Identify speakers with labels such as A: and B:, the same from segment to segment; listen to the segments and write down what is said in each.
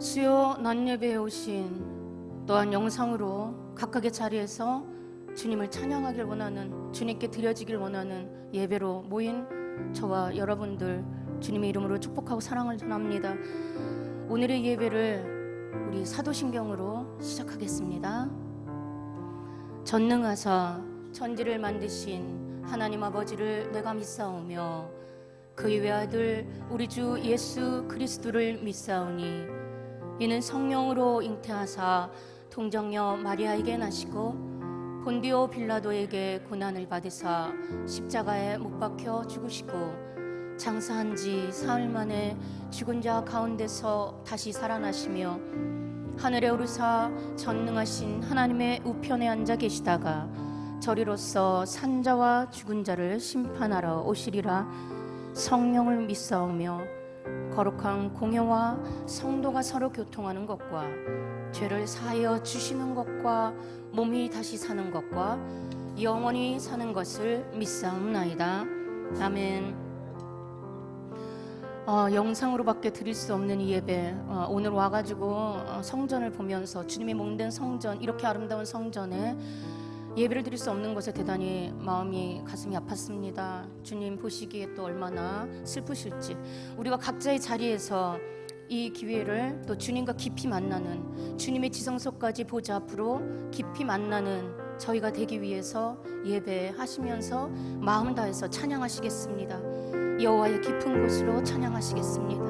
A: 수요 낮 예배에 오신 또한 영상으로 각각의 자리에서 주님을 찬양하길 원하는, 주님께 드려지길 원하는 예배로 모인 저와 여러분들 주님의 이름으로 축복하고 사랑을 전합니다. 오늘의 예배를 우리 사도신경으로 시작하겠습니다. 전능하사 천지를 만드신 하나님 아버지를 내가 믿사오며 그의 외아들 우리 주 예수 그리스도를 믿사오니 이는 성령으로 잉태하사 동정녀 마리아에게 나시고 본디오 빌라도에게 고난을 받으사 십자가에 못 박혀 죽으시고 장사한 지 사흘 만에 죽은 자 가운데서 다시 살아나시며 하늘에 오르사 전능하신 하나님의 우편에 앉아 계시다가 저리로서 산자와 죽은 자를 심판하러 오시리라. 성령을 믿사오며 거룩한 공회와 성도가 서로 교통하는 것과 죄를 사하여 주시는 것과 몸이 다시 사는 것과 영원히 사는 것을 믿사옵나이다. 아멘. 영상으로밖에 드릴 수 없는 이 예배, 오늘 와가지고 성전을 보면서 주님의 몸된 성전, 이렇게 아름다운 성전에 예배를 드릴 수 없는 것에 대단히 마음이, 가슴이 아팠습니다. 주님 보시기에 또 얼마나 슬프실지. 우리가 각자의 자리에서 이 기회를 또 주님과 깊이 만나는, 주님의 지성소까지 보좌 앞으로 깊이 만나는 저희가 되기 위해서 예배하시면서 마음 다해서 찬양하시겠습니다. 여호와의 깊은 곳으로 찬양하시겠습니다.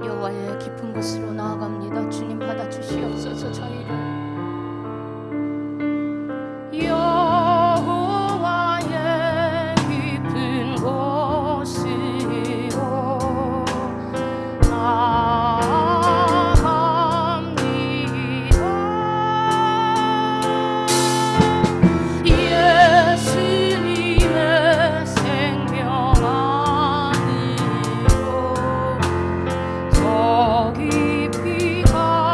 A: 여호와의 깊은 곳으로 나아갑니다. 주님 받아주시옵소서. 저희를 여호와의 깊은 곳으로 나아갑니다. 예수님의 생명 안으로 더 깊이 가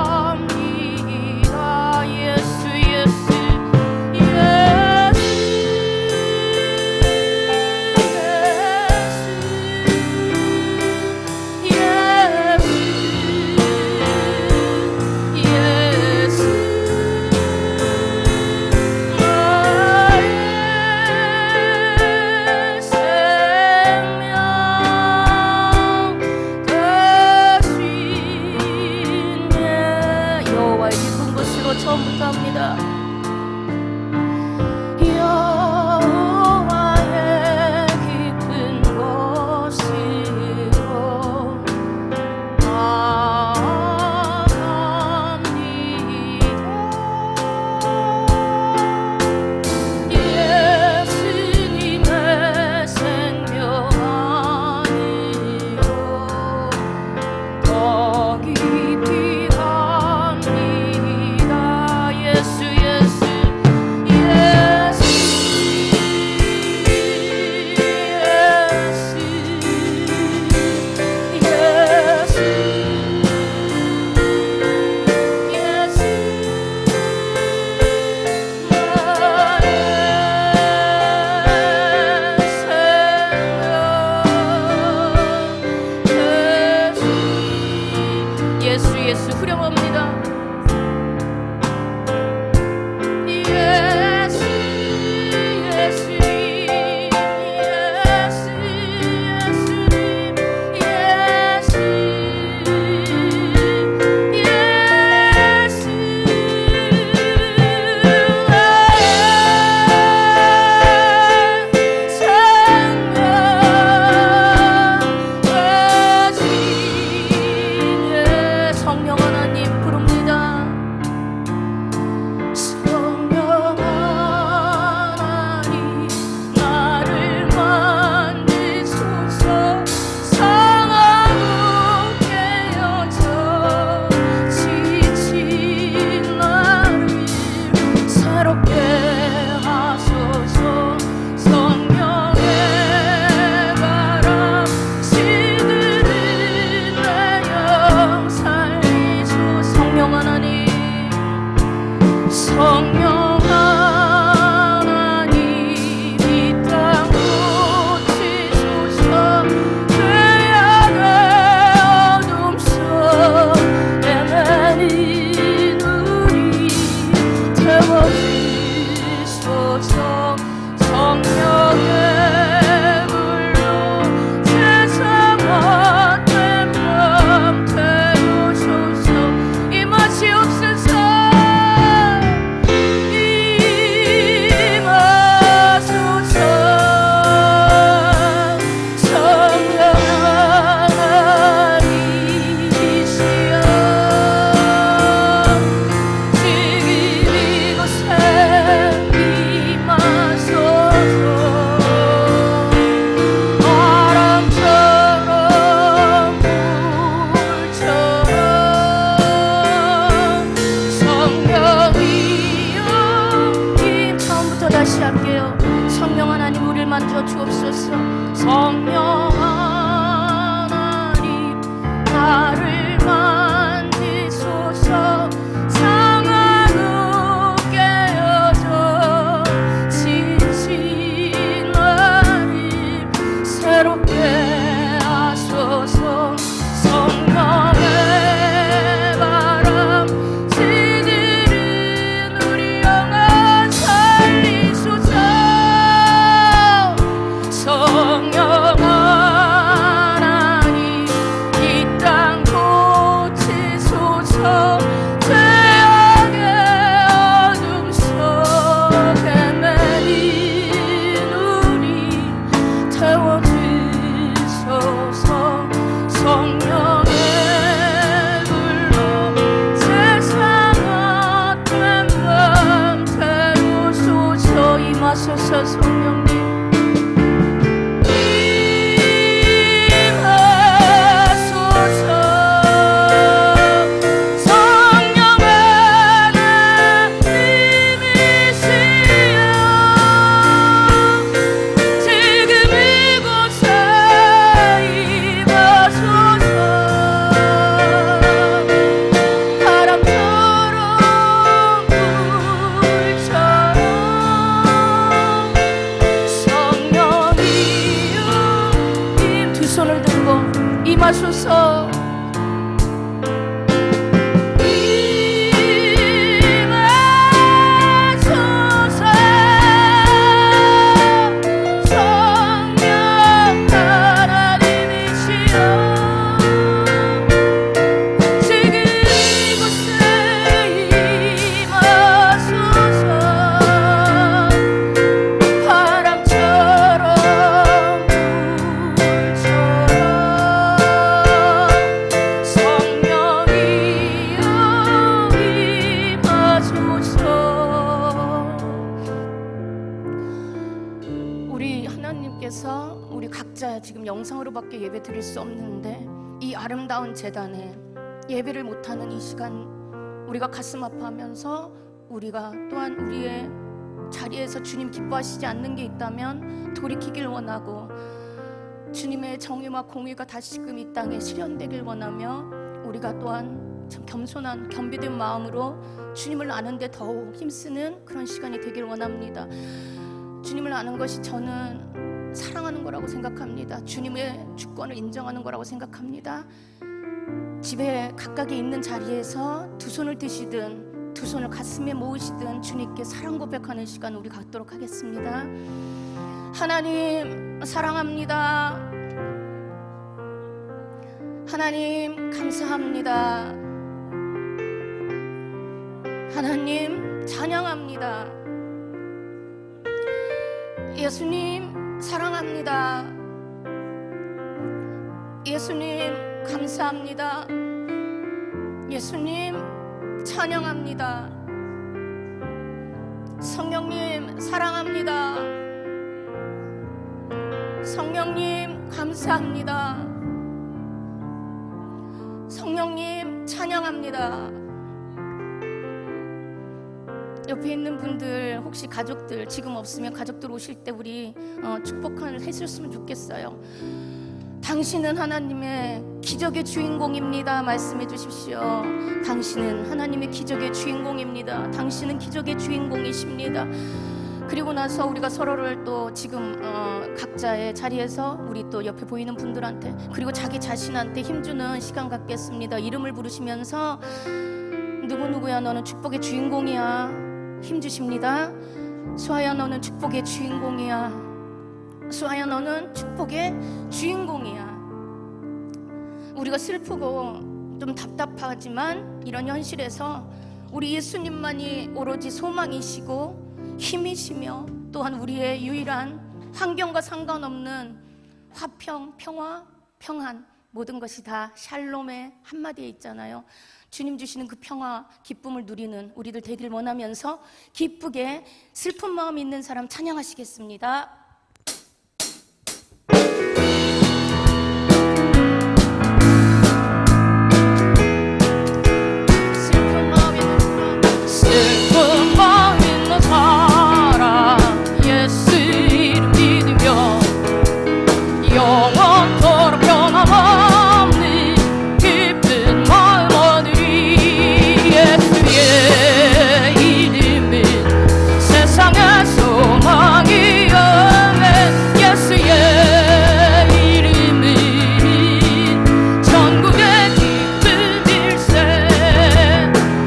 A: 주소서. 성령의 불로 세상 헛된 맘 태우소서. 임하시옵소서. 임하소서. 성령 하나님이시여 지금 이곳에 임하소서. 바람처럼 불처럼 성령이여. 이 처음부터 다시 할게요. 성령 하나님 우리를 만져 주옵소서. 성령 하나님 나를 만지소서. 상하고 깨어져 지친 나를 새롭게 하소서. 성령의 바람 지지는 우리 영혼 살리소서. 성령 하나님 이 땅 고치소서. 죄악의 어둠 속에 매인 우리 태워주소서. 성령의 불로 세상 헛된 맘 태우소서. 임하소서. 성령님 임하소서. 성령 하나님이시여 지금 이곳에 임하소서. 바람처럼 불처럼 성령이여 두 손을 들고 임하소서. 임하소서. 성령 하나님이시여 지금 이곳에 임하소서. 바람처럼 불처럼 성령이여 임하소서. 우리 하나님께서 우리 각자 지금 영상으로밖에 예배 드릴 수 없는데 이 아름다운 제단에 예배를 못하는 이 시간 우리가 가슴 아파하면서 우리가 또한 우리의 자리에서 주님 기뻐하시지 않는 게 있다면 돌이키길 원하고 주님의 정의와 공의가 다시금 이 땅에 실현되길 원하며 우리가 또한 참 겸손한 겸비된 마음으로 주님을 아는 데 더욱 힘쓰는 그런 시간이 되길 원합니다. 주님을 아는 것이 저는 사랑하는 거라고 생각합니다. 주님의 주권을 인정하는 거라고 생각합니다. 집에 각각에 있는 자리에서 두 손을 드시든 두 손을 가슴에 모으시든 주님께 사랑 고백하는 시간 우리 갖도록 하겠습니다. 하나님 사랑합니다. 하나님 감사합니다. 하나님 찬양합니다. 예수님 사랑합니다. 예수님 감사합니다. 예수님 찬양합니다. 성령님 사랑합니다. 성령님 감사합니다. 성령님 찬양합니다. 옆에 있는 분들 혹시 가족들 지금 없으면 가족들 오실 때 우리 축복을 해주셨으면 좋겠어요. 당신은 하나님의 기적의 주인공입니다. 말씀해 주십시오. 당신은 하나님의 기적의 주인공입니다. 당신은 기적의 주인공이십니다. 그리고 나서 우리가 서로를 또 지금 각자의 자리에서 우리 또 옆에 보이는 분들한테 그리고 자기 자신한테 힘주는 시간 갖겠습니다. 이름을 부르시면서 누구누구야 너는 축복의 주인공이야 힘주십니다. 수아야, 너는 축복의 주인공이야. 수아야, 너는 축복의 주인공이야. 우리가 슬프고 좀 답답하지만 이런 현실에서 우리 예수님만이 오로지 소망이시고 힘이시며, 또한 우리의 유일한 환경과 상관없는 화평, 평화, 평안, 모든 것이 다 샬롬의 한마디에 있잖아요. 주님 주시는 그 평화, 기쁨을 누리는 우리들 되길 원하면서 기쁘게 슬픈 마음이 있는 사람 찬양하시겠습니다. 슬픈 마음 있는 사람 예수 이름 믿으며 영원토록 변함없는 기쁜 마음 얻으리. 예수의 이름은 세상의 소망이여. 예수의 이름은 전국의 기쁜 일세.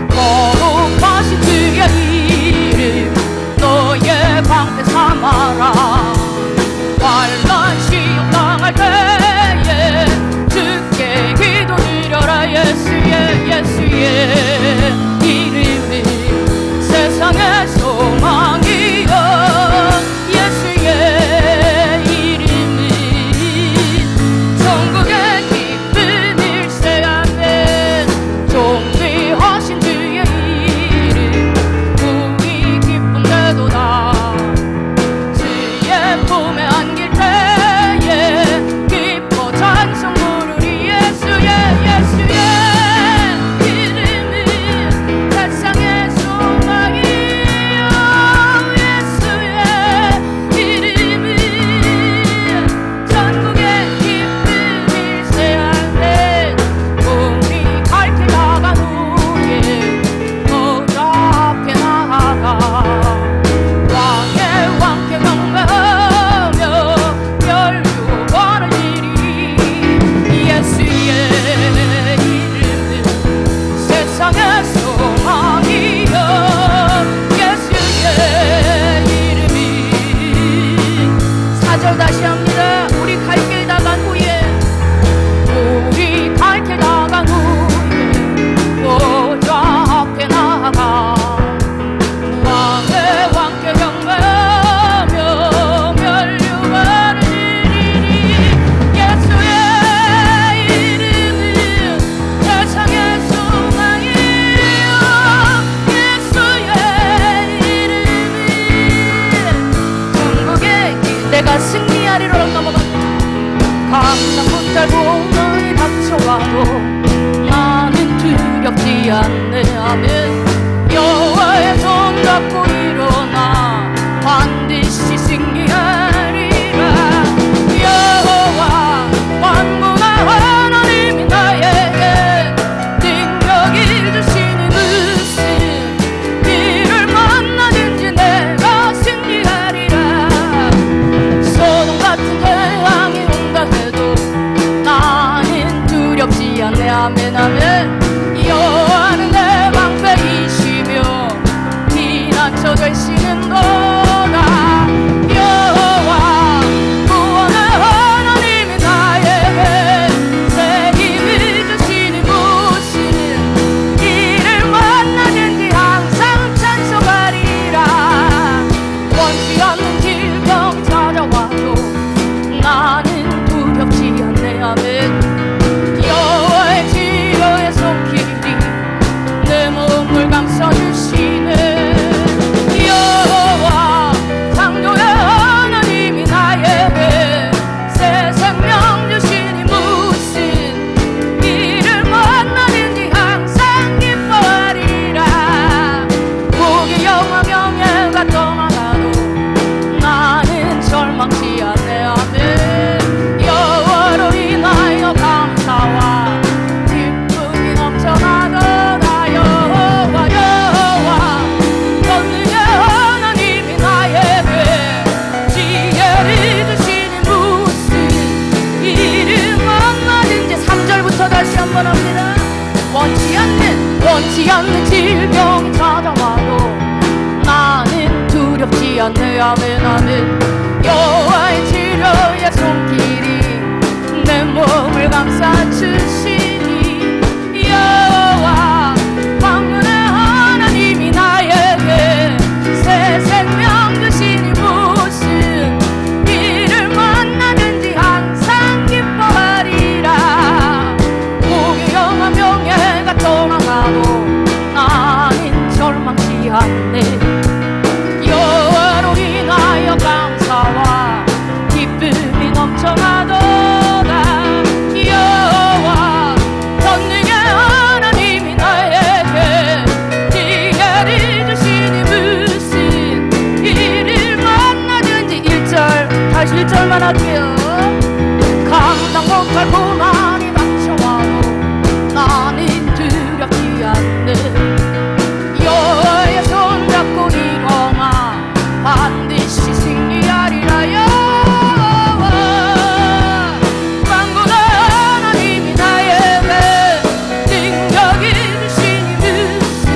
A: 거룩하신 주의 이름 너의 방패 삼아라. 환난 시험 당할 때에 주께 기도 드려라. 예수의 이름은 세상의 소망이여. 예수의 이름은 전국의 기쁜 일세. 아멘. 존귀하신 주의 이름 우리 기쁨되도다. 주의 품에 안길 때에 기뻐 찬송 부르리. 예수의 이름은 세상의 소망이여. 예수의 이름은 전국의 기쁜 일세. 아멘. 우리 갈 길 나간 후에 너희 앞에 나아가 왕의 왕께 경배하며 멸류관을 드리리. 예수의 이름은 세상의 소망이여. 예수의 이름이. 4절 다시 합니다. 우리 갈 길 나간 후에 우리 갈 길 나간 후에 보좌 앞에 나아가 왕의 왕께 경배하며 멸류관을 드리리. 예수의 이름은 세상의 소망이여. 예수의 이름은 전국의 길. 내가 승리하리로라. 넘어간다. 강산 붙들고 너희 닥쳐와도 나는 두렵지 않네. 아멘. 여호와의 손 잡고 일어나 반드시 승리하리라. 여호와 만군의 하나님이 나에게 능력이 주시니 무슨 일을 만나든지 내가 승리하리라. 소돔 같은 재앙이 온다 해도 나는 두렵지 않네. 아멘 아멘. 여호와는 내 방패이시며 피난처 나는 여호와의 치료의 손길이 내 몸을 감싸주시니 여호와 만군의 하나님이 나에게 새 생명 주시니 무슨 일을 만나든지 항상 기뻐하리라. 고귀영화 명예가 떠나가도 나는 절망치 않네. 여호와로 인하여 감사와 기쁨이 넘쳐나도다. 여호와 전능의 하나님이 나에게 지혜를 주시니 무슨 일을 만나든지 1절 다시 1절만 할게요. 감당 못할 고난이 닥쳐와도 나는 두렵지 않네. 여호와의 손잡고 일어나 반드시 승리하리라. 여호와 만군의 하나님이 나에게 능력이 주시니 무슨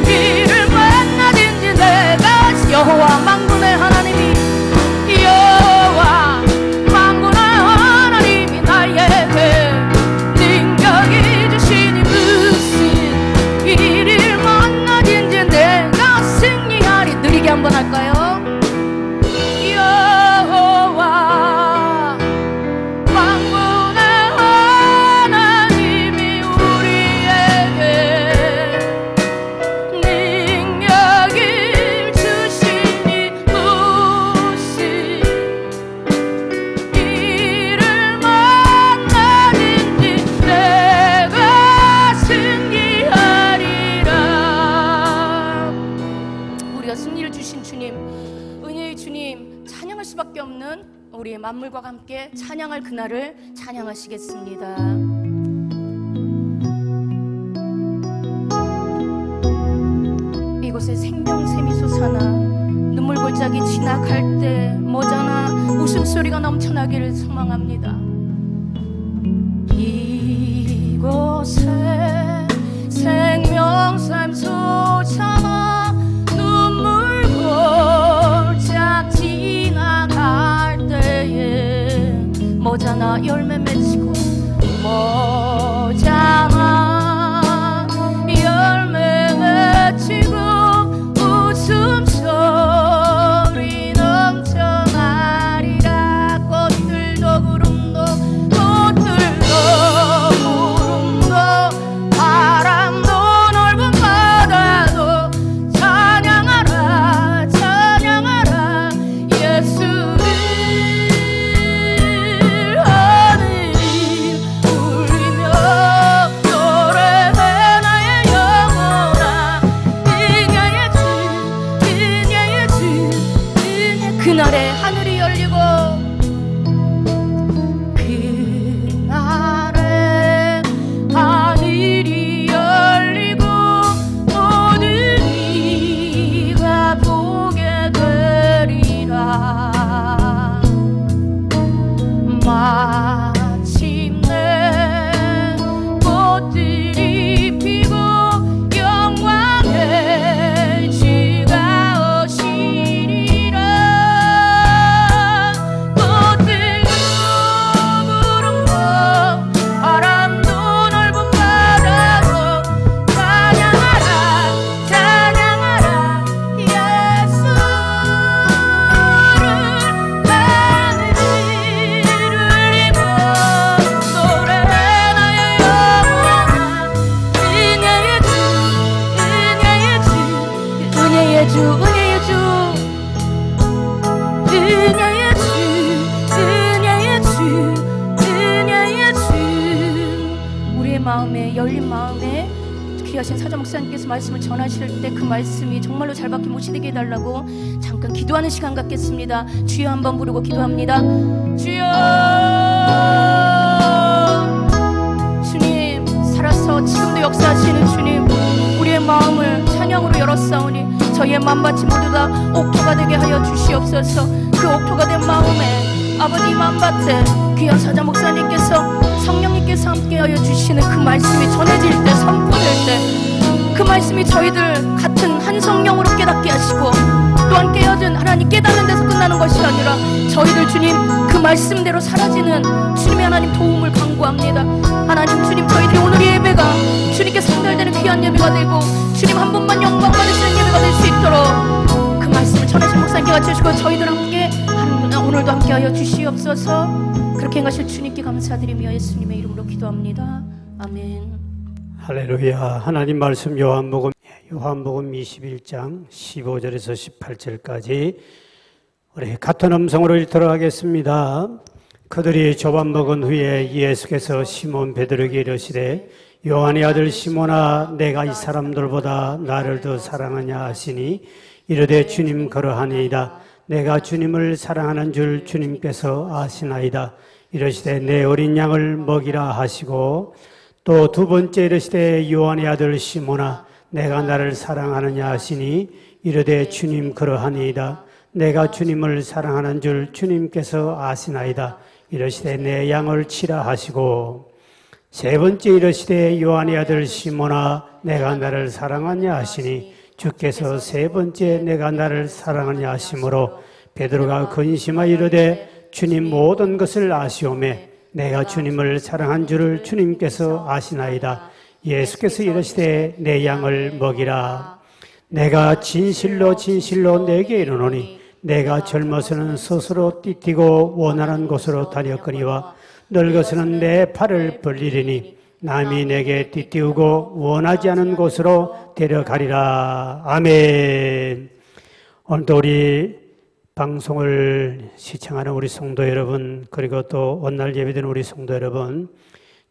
A: 일을 만나든지 내가 여호와 만군의 하나님이 여호와 만군의 하나님이 나에게 능력이 주시니 무슨 일을 만나든지 내가 승리하리. 느리게 한번 할까요? 여호와 만군의 하나님이 우리에게 능력을 주시니 무슨 일을 만나든지 내가 승리하리라. 우리가 승리를 주신 주님, 은혜의 주님 찬양할 수밖에 없는 우리의 만물과 함께 찬양할 그날을 찬양하시겠습니다. 이곳에 생명샘이 솟아나 눈물 골짜기 지나갈 때 머지않아 웃음소리가 넘쳐나기를 소망합니다. 이곳에 생명샘 솟아나 눈물 골짜기 지나갈 때에 머지않아 열매 맺히고 머지않아 열매 맺히고 웃음소리 넘쳐나리라. 꽃들도 구름도 바람도 넓은 바다도 찬양하라 찬양하라. 예수를 하늘 울리며 노래해 나의 영혼아. 은혜의 주 은혜의 주 은혜. 그날에 하늘이 열리고 그날에 하늘이 열리고 모든 이가 보게 되리라. 마침내 꽃들이 피고 영광의 주가 오시리라. 꽃들도 구름도 바람도 넓은 바다도 찬양하라 찬양하라. 예수를 하늘을 울리고 노래해 나의 영혼아. 은혜의 주 은혜의 주 은혜의 주 은혜의 주 은혜의 주 은혜의 주 은혜의 주. 우리의 마음에 열린 마음에 귀하신 사자 목사님께서 말씀을 전하실 때 그 말씀이 정말로 잘 받게 모시게 해달라고 잠깐 기도하는 시간 갖겠습니다. 주여 한번 부르고 기도합니다. 주여. 주님 살아서 지금도 역사하시는 주님, 우리의 마음을 찬양으로 열었사오니 저희의 마음밭이 모두 다 옥토가 되게 하여 주시옵소서. 그 옥토가 된 마음에 아버지 마음밭에 귀한 사자 목사님께서 성령님께서 함께하여 주시는 그 말씀이 전해질 때 선포될 때 그 말씀이 저희들 같은 한 성령으로 깨닫게 하시고 또한 깨어진 하나님 깨닫는 데서 끝나는 것이 아니라 저희들 주님 그 말씀대로 사라지는 주님의 하나님 도움을 간구합니다. 하나님 주님 저희들이 오늘 이 예배가 주님께 상달되는 귀한 예배가 되고 주님 한 분만 영광 받으시는 예배가 될 수 있도록 그 말씀을 전하신 목사님께 가르쳐주시고 저희들 함께 오늘도 함께하여 주시옵소서. 그렇게 행하실 주님께 감사드리며 예수님의 이름으로 기도합니다. 아멘.
B: 할렐루야. 하나님 말씀 요한복음 21장 15절에서 18절까지 우리 같은 음성으로 읽도록 하겠습니다. 그들이 조반 먹은 후에 예수께서 시몬 베드로에게 이르시되 요한의 아들 시몬아 내가 이 사람들보다 나를 더 사랑하냐 하시니 이르되 주님 그러하니이다. 내가 주님을 사랑하는 줄 주님께서 아시나이다. 이르시되 내 어린 양을 먹이라 하시고 또 두 번째 이르시되 요한의 아들 시몬아 내가 나를 사랑하느냐 하시니 이르되 주님 그러하니이다. 내가 주님을 사랑하는 줄 주님께서 아시나이다. 이르시되 내 양을 치라 하시고 세 번째 이르시되 요한의 아들 시몬아 내가 나를 사랑하냐 하시니 주께서 세 번째 내가 나를 사랑하냐 하시므로 베드로가 근심하여 이르되 주님 모든 것을 아시오매 내가 주님을 사랑한 줄을 주님께서 아시나이다. 예수께서 이르시되 내 양을 먹이라. 내가 진실로 진실로 내게 이르노니 내가 젊어서는 스스로 띠띠고 원하는 곳으로 다녔거니와 늙어서는 내 팔을 벌리리니 남이 내게 띠띠우고 원하지 않은 곳으로 데려가리라. 아멘. 오늘도 우리 방송을 시청하는 우리 성도 여러분 그리고 또 오늘 예배드리는 우리 성도 여러분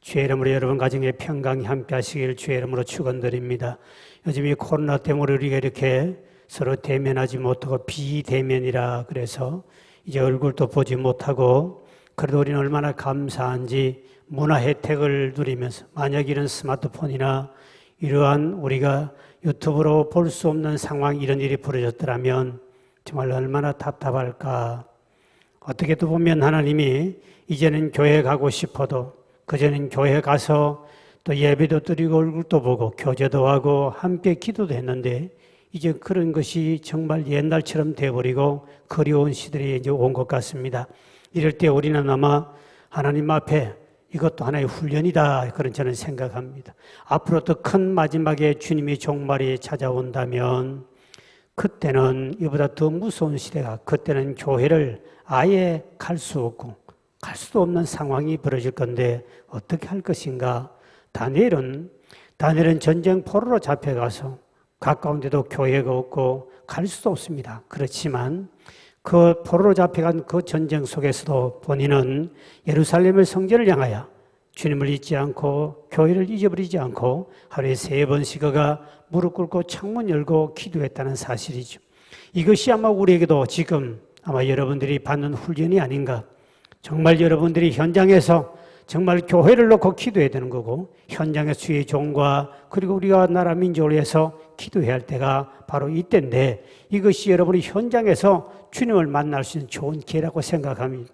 B: 주의 이름으로 여러분 가정에 평강히 함께 하시길 주의 이름으로 축원드립니다. 요즘 이 코로나 때문에 우리가 이렇게 서로 대면하지 못하고 비대면이라 그래서 이제 얼굴도 보지 못하고 그래도 우리는 얼마나 감사한지 문화 혜택을 누리면서 만약 이런 스마트폰이나 이러한 우리가 유튜브로 볼 수 없는 상황 이런 일이 벌어졌더라면 정말 얼마나 답답할까. 어떻게 또 보면 하나님이 이제는 교회 가고 싶어도 그전엔 교회 가서 또 예배도 드리고 얼굴도 보고 교제도 하고 함께 기도도 했는데 이제 그런 것이 정말 옛날처럼 돼버리고 그리운 시들이 이제 온 것 같습니다. 이럴 때 우리는 아마 하나님 앞에 이것도 하나의 훈련이다 그런 저는 생각합니다. 앞으로 더 큰 마지막에 주님의 종말이 찾아온다면 그때는 이보다 더 무서운 시대가 그때는 교회를 아예 갈 수 없고 갈 수도 없는 상황이 벌어질 건데 어떻게 할 것인가. 다니엘은 전쟁 포로로 잡혀가서 가까운 데도 교회가 없고 갈 수도 없습니다. 그렇지만 그 포로로 잡혀간 그 전쟁 속에서도 본인은 예루살렘의 성전을 향하여 주님을 잊지 않고 교회를 잊어버리지 않고 하루에 3번씩 그가 무릎 꿇고 창문 열고 기도했다는 사실이죠. 이것이 아마 우리에게도 지금 아마 여러분들이 받는 훈련이 아닌가. 정말 여러분들이 현장에서 정말 교회를 놓고 기도해야 되는 거고 현장에서 주의 종과 그리고 우리가 나라 민족을 위해서 기도해야 할 때가 바로 이때인데 이것이 여러분이 현장에서 주님을 만날 수 있는 좋은 기회라고 생각합니다.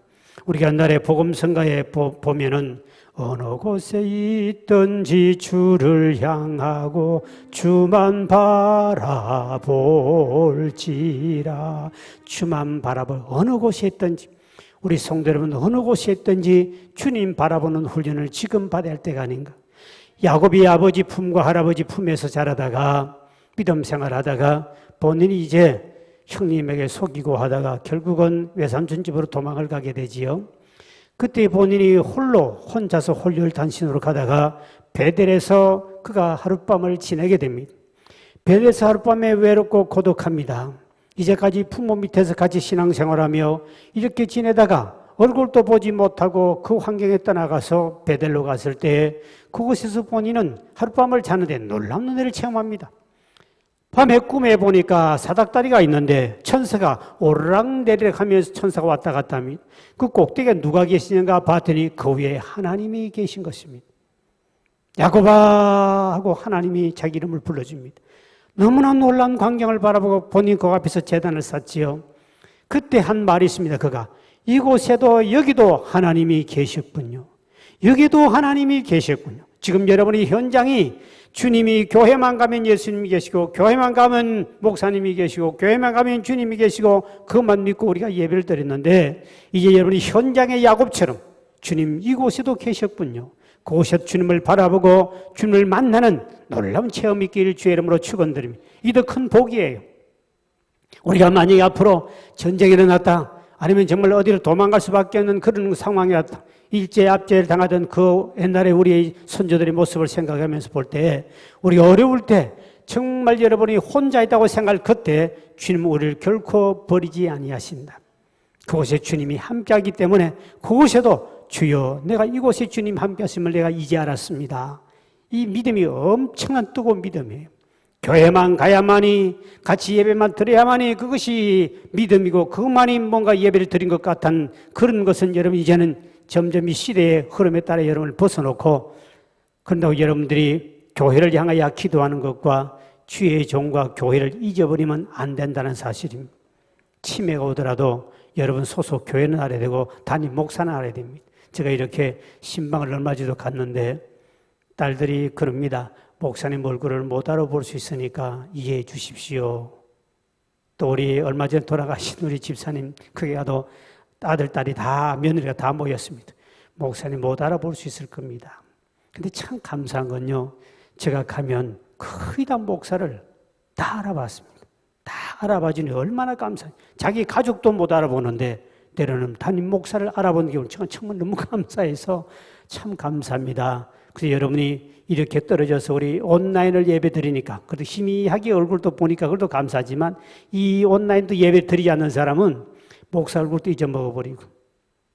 B: 우리가 옛날에 복음성가에 보면은 어느 곳에 있든지 주를 향하고 주만 바라볼지라. 주만 바라볼 어느 곳에 있든지 우리 성도 여러분 어느 곳에 있든지 주님 바라보는 훈련을 지금 받아야 할 때가 아닌가. 야곱이 아버지 품과 할아버지 품에서 자라다가 믿음 생활하다가 본인이 이제 형님에게 속이고 하다가 결국은 외삼촌 집으로 도망을 가게 되지요. 그때 본인이 혼자서 홀렬단신으로 가다가 베델에서 그가 하룻밤을 지내게 됩니다. 베델에서 하룻밤에 외롭고 고독합니다. 이제까지 부모 밑에서 같이 신앙생활하며 이렇게 지내다가 얼굴도 보지 못하고 그 환경에 떠나가서 베델로 갔을 때 그곳에서 본인은 하룻밤을 자는데 놀라운 은혜를 체험합니다. 밤에 꿈에 보니까 사닥다리가 있는데 천사가 오르락내리락 하면서 천사가 왔다 갔다 합니다. 그 꼭대기에 누가 계시는가 봤더니 그 위에 하나님이 계신 것입니다. 야곱아 하고 하나님이 자기 이름을 불러줍니다. 너무나 놀라운 광경을 바라보고 본인 그 앞에서 제단을 쌓지요. 그때 한 말이 있습니다. 그가 이곳에도 여기도 하나님이 계셨군요. 여기도 하나님이 계셨군요. 지금 여러분의 현장이 주님이 교회만 가면 예수님이 계시고 교회만 가면 목사님이 계시고 교회만 가면 주님이 계시고 그것만 믿고 우리가 예배를 드렸는데 이제 여러분이 현장의 야곱처럼 주님 이곳에도 계셨군요. 그곳에서 주님을 바라보고 주님을 만나는 놀라운 체험이 있기를 주의 이름으로 축원드립니다. 이 더 큰 복이에요. 우리가 만약에 앞으로 전쟁이 일어났다 아니면 정말 어디로 도망갈 수밖에 없는 그런 상황이 왔다. 일제 압제를 당하던 그 옛날에 우리의 선조들의 모습을 생각하면서 볼 때 우리가 어려울 때 정말 여러분이 혼자 있다고 생각할 그때 주님은 우리를 결코 버리지 아니하신다. 그곳에 주님이 함께하기 때문에 그곳에도 주여 내가 이곳에 주님 함께하심을 내가 이제 알았습니다. 이 믿음이 엄청난 뜨거운 믿음이에요. 교회만 가야만이 같이 예배만 드려야만이 그것이 믿음이고 그것만이 뭔가 예배를 드린 것 같은 그런 것은 여러분 이제는 점점 이 시대의 흐름에 따라 여러분을 벗어놓고 그런다고 여러분들이 교회를 향하여 기도하는 것과 주의 종과 교회를 잊어버리면 안 된다는 사실입니다. 치매가 오더라도 여러분 소속 교회는 알아야 되고 담임 목사는 알아야 됩니다. 제가 이렇게 신방을 얼마 전에 갔는데 딸들이 그럽니다. 목사님 얼굴을 못 알아볼 수 있으니까 이해해 주십시오. 또 우리 얼마 전에 돌아가신 우리 집사님 그게 가도 아들, 딸이 다 며느리가 다 모였습니다. 목사님 못 알아볼 수 있을 겁니다. 근데 참 감사한 건요. 제가 가면 거의 다 목사를 다 알아봤습니다. 다 알아봐주니 얼마나 감사해요. 자기 가족도 못 알아보는데 때로는 담임 목사를 알아보는 경우는 정말 너무 감사해서 참 감사합니다. 그래서 여러분이 이렇게 떨어져서 우리 온라인을 예배 드리니까 그래도 희미하게 얼굴도 보니까 그래도 감사하지만 이 온라인도 예배 드리지 않는 사람은 목사 얼굴도 잊어먹어버리고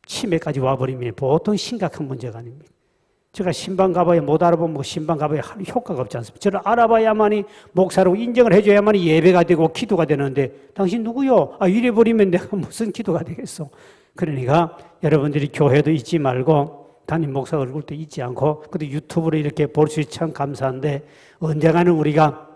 B: 치매까지 와버리면 보통 심각한 문제가 아닙니다. 제가 신방 가봐야 못 알아보면 신방 가봐야 효과가 없지 않습니까? 저를 알아봐야만이 목사로 인정을 해줘야만이 예배가 되고 기도가 되는데 당신 누구요? 이래버리면 내가 무슨 기도가 되겠어? 그러니까 여러분들이 교회도 잊지 말고 담임 목사 얼굴도 잊지 않고 그래도 유튜브로 이렇게 볼 수 있어 참 감사한데 언젠가는 우리가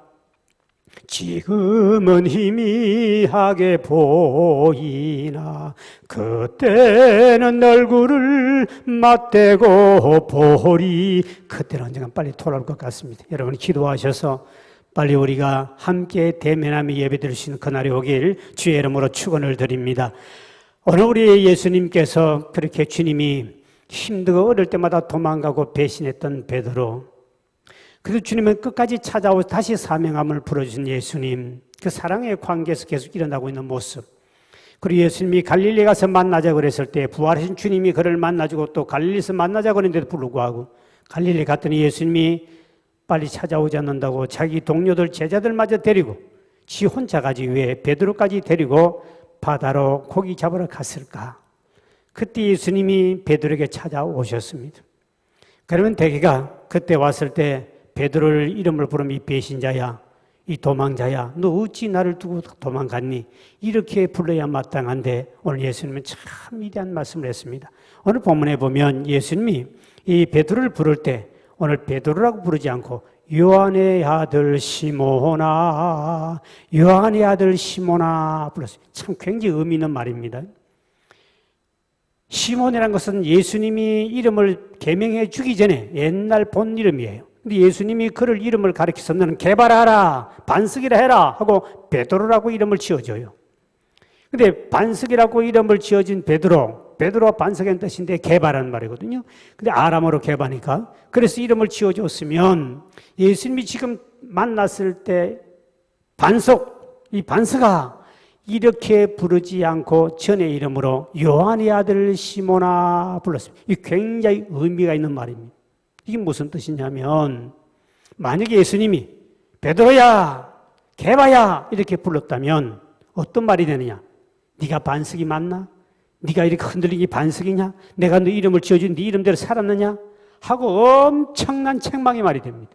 B: 지금은 희미하게 보이나 그때는 얼굴을 맞대고 보리 그때는 언젠가 빨리 돌아올 것 같습니다. 여러분 기도하셔서 빨리 우리가 함께 대면하며 예배드릴 수 있는 그날이 오길 주의 이름으로 축원을 드립니다. 오늘 우리 예수님께서 그렇게 주님이 힘들고 어릴 때마다 도망가고 배신했던 베드로 그래서 주님은 끝까지 찾아오고 다시 사명함을 풀어주신 예수님 그 사랑의 관계에서 계속 일어나고 있는 모습 그리고 예수님이 갈릴리에 가서 만나자고 그랬을 때 부활하신 주님이 그를 만나주고 또 갈릴리에서 만나자고 했는데도 불구하고 갈릴리에 갔더니 예수님이 빨리 찾아오지 않는다고 자기 동료들 제자들마저 데리고 지 혼자 가지 왜 베드로까지 데리고 바다로 고기 잡으러 갔을까? 그때 예수님이 베드로에게 찾아오셨습니다. 그러면 대개가 그때 왔을 때 베드로를 이름을 부르면 이 배신자야, 이 도망자야, 너 어찌 나를 두고 도망갔니? 이렇게 불러야 마땅한데 오늘 예수님은 참 위대한 말씀을 했습니다. 오늘 본문에 보면 예수님이 이 베드로를 부를 때 오늘 베드로라고 부르지 않고 요한의 아들 시몬아, 요한의 아들 시몬아 불렀어요. 참 굉장히 의미 있는 말입니다. 시몬이라는 것은 예수님이 이름을 계명해 주기 전에 옛날 본 이름이에요. 근데 예수님이 그를 이름을 가리켜서 너는 개발하라, 반석이라 해라 하고 베드로라고 이름을 지어줘요. 근데 반석이라고 이름을 지어진 베드로가 반석의 뜻인데 개발하는 말이거든요. 근데 아람어로 개바니까 그래서 이름을 지어줬으면 예수님이 지금 만났을 때 이 반석아 이렇게 부르지 않고 전의 이름으로 요한의 아들 시몬아 불렀습니다. 이 굉장히 의미가 있는 말입니다. 이게 무슨 뜻이냐면 만약에 예수님이 베드로야, 개바야 이렇게 불렀다면 어떤 말이 되느냐? 네가 반석이 맞나? 네가 이렇게 흔들리기 반석이냐? 내가 너 이름을 지어준 네 이름대로 살았느냐? 하고 엄청난 책망의 말이 됩니다.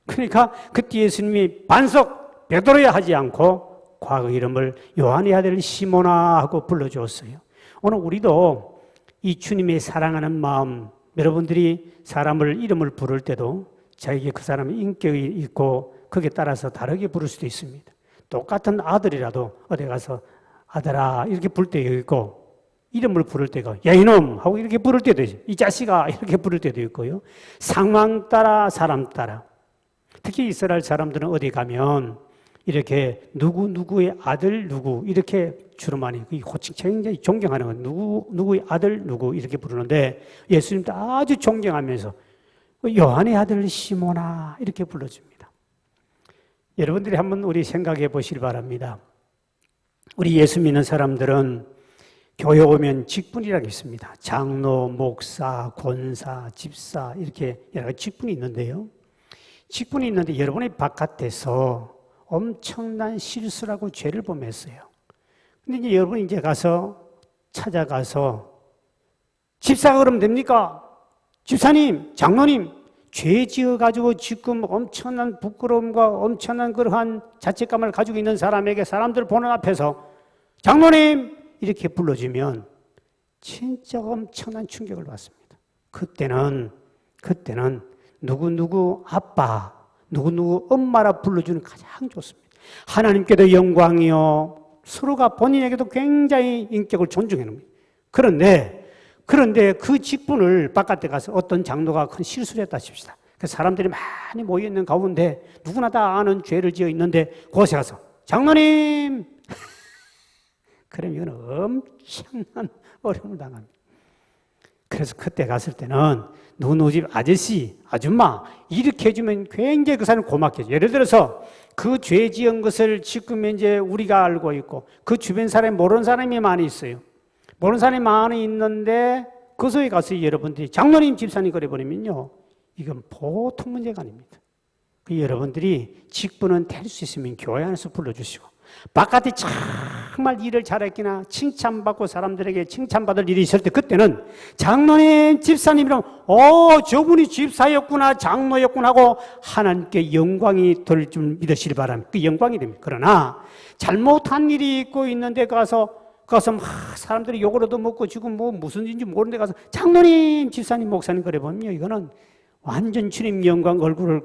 B: 그러니까 그때 예수님이 반석 베드로야 하지 않고 과거 이름을 요한의 아들 시몬아 하고 불러주었어요. 오늘 우리도 이 주님의 사랑하는 마음 여러분들이 사람을 이름을 부를 때도 자기에게 그 사람의 인격이 있고 거기에 따라서 다르게 부를 수도 있습니다. 똑같은 아들이라도 어디 가서 아들아 이렇게 부를 때 있고 이름을 부를 때가 야 이놈 하고 이렇게 부를 때도 있어요. 이 자식아 이렇게 부를 때도 있고요. 상황 따라 사람 따라. 특히 이스라엘 사람들은 어디 가면 이렇게 누구의 아들 누구 이렇게 주로 많이 호칭 굉장히 존경하는 건 누구의 아들 누구 이렇게 부르는데 예수님도 아주 존경하면서 요한의 아들 시몬아 이렇게 불러줍니다. 여러분들이 한번 우리 생각해 보시기 바랍니다. 우리 예수 믿는 사람들은 교회 오면 직분이라고 있습니다. 장로, 목사, 권사, 집사 이렇게 여러 가지 직분이 있는데요. 직분이 있는데 여러분의 바깥에서 엄청난 실수라고 죄를 범했어요. 근데 이제 여러분이 이제 찾아가서 집사가 그러면 됩니까? 집사님, 장로님, 죄 지어가지고 지금 엄청난 부끄러움과 엄청난 그러한 자책감을 가지고 있는 사람에게 사람들 보는 앞에서 장로님! 이렇게 불러주면 진짜 엄청난 충격을 받습니다. 그때는 누구 아빠, 누구 엄마라 불러주는 가장 좋습니다. 하나님께도 영광이요. 서로가 본인에게도 굉장히 인격을 존중해 놓습니다. 그런데 그 직분을 바깥에 가서 어떤 장로가 큰 실수를 했다 칩시다. 그 사람들이 많이 모여있는 가운데 누구나 다 아는 죄를 지어 있는데 그곳에 가서 장로님! 그럼 이건 엄청난 어려움을 당합니다. 그래서 그때 갔을 때는 누구 집 아저씨, 아줌마 이렇게 해주면 굉장히 그 사람이 고맙겠죠. 예를 들어서 그 죄 지은 것을 지금 이제 우리가 알고 있고 그 주변 사람이 모르는 사람이 많이 있어요. 모르는 사람이 많이 있는데 그 소에 가서 여러분들이 장로님 집사님 그래버리면요. 이건 보통 문제가 아닙니다. 여러분들이 직분은 될 수 있으면 교회 안에서 불러주시고 바깥에 정말 일을 잘했기나 칭찬받고 사람들에게 칭찬받을 일이 있을 때 그때는 장로님, 집사님이라면 저분이 집사였구나 장로였구나 하고 하나님께 영광이 될 줄 믿으시기 바랍니다. 그 영광이 됩니다. 그러나 잘못한 일이 있고 있는데 가서 막 사람들이 욕을 얻어먹고 지금 뭐 무슨 일인지 모르는 데 가서 장로님, 집사님, 목사님 그래 보면요. 이거는 완전 주님 영광 얼굴을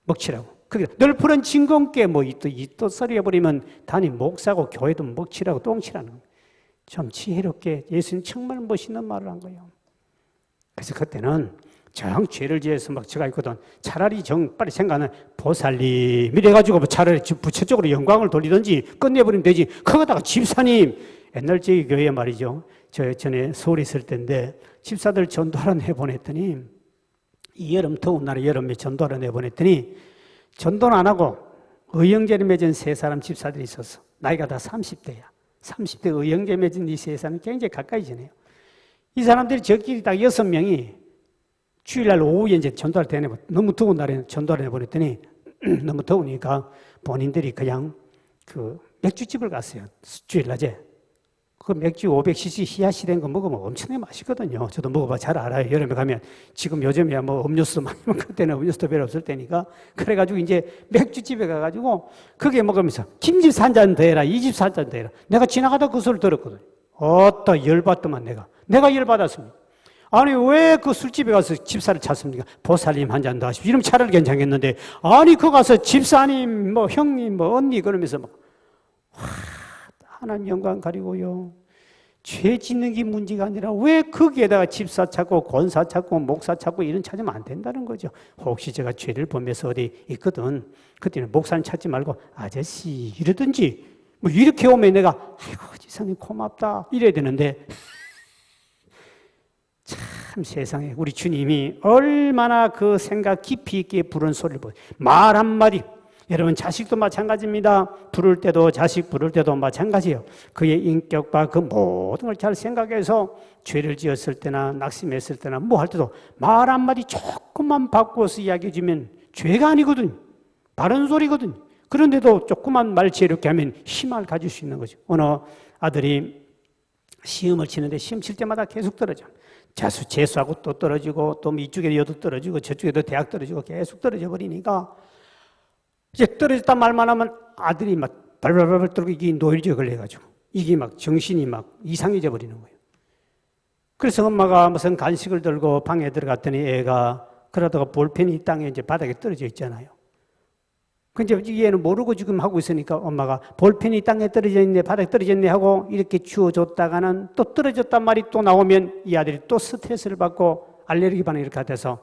B: 먹치라고. 그게 늘 푸른 진공께 이또 썰어버리면 단이 목사고 교회도 먹치라고 똥치라는 거예요. 좀 지혜롭게 예수님 정말 멋있는 말을 한 거예요. 그래서 그때는 정 죄를 지어서 막 제가 있거든. 차라리 빨리 생각하는 보살님 이래가지고 차라리 부처적으로 영광을 돌리든지 끝내버리면 되지. 그거다가 집사님 옛날 저희 교회 말이죠. 저 전에 서울에 있을 때인데 집사들 전도하러 내보냈더니 이 여름 더운 날에 여름에 전도하러 내보냈더니 전도는 안 하고 의형제를 맺은 세 사람 집사들이 있었어. 나이가 다 30대야. 30대 의형제 맺은 이 세 사람이 굉장히 가까이 지내요. 이 사람들이 저끼리 딱 6명이 주일날 오후에 이제 전도할 때 너무 더운 날에 전도를 해보냈더니 너무 더우니까 본인들이 그냥 그 맥주집을 갔어요. 주일낮에. 그 맥주 500cc 희야시된 거 먹으면 엄청나게 맛있거든요. 저도 먹어봐 잘 알아요. 여름에 가면 지금 요즘이야 뭐 음료수 많이 먹을 때는 음료수도 별로 없을 때니까 그래가지고 이제 맥주집에 가가지고 그게 먹으면서 김집 한 잔 더 해라, 이 집 한 잔 더 해라. 내가 지나가다 그 소리를 들었거든요. 열받더만 내가 열받았습니다. 아니 왜 그 술집에 가서 집사를 찾습니까? 보살님 한 잔 더 하십시오. 이러면 차라리 괜찮겠는데 아니 그 가서 집사님 뭐 형님 뭐 언니 그러면서 막 하나님 영광 가리고요. 죄 짓는 게 문제가 아니라 왜 거기에다가 집사 찾고 권사 찾고 목사 찾고 이런 찾으면 안 된다는 거죠. 혹시 제가 죄를 범해서 어디 있거든. 그때는 목사님 찾지 말고 아저씨 이러든지 뭐 이렇게 오면 내가 아이고 지사님 고맙다 이래야 되는데 참 세상에 우리 주님이 얼마나 그 생각 깊이 있게 부른 소리를 보여요. 말 한마디. 여러분 자식도 마찬가지입니다. 부를 때도 자식 부를 때도 마찬가지예요. 그의 인격과 그 모든 걸 잘 생각해서 죄를 지었을 때나 낙심했을 때나 뭐 할 때도 말 한마디 조금만 바꿔서 이야기해 주면 죄가 아니거든요. 바른 소리거든요. 그런데도 조금만 말 지혜롭게 하면 힘을 가질 수 있는 거죠. 어느 아들이 시험을 치는데 시험 칠 때마다 계속 떨어져. 재수하고 또 떨어지고 또 이쪽에도 떨어지고 저쪽에도 대학 떨어지고 계속 떨어져 버리니까 이제 떨어졌다 말만 하면 아들이 막 발발발 떨고 이게 노이즈에 걸려가지고 이게 막 정신이 막 이상해져 버리는 거예요. 그래서 엄마가 무슨 간식을 들고 방에 들어갔더니 애가 그러다가 볼펜이 땅에 이제 바닥에 떨어져 있잖아요. 근데 얘는 모르고 지금 하고 있으니까 엄마가 볼펜이 땅에 떨어져 있네, 바닥에 떨어져 있네 하고 이렇게 주워줬다가는 또 떨어졌단 말이 또 나오면 이 아들이 또 스트레스를 받고 알레르기 반응이 이렇게 돼서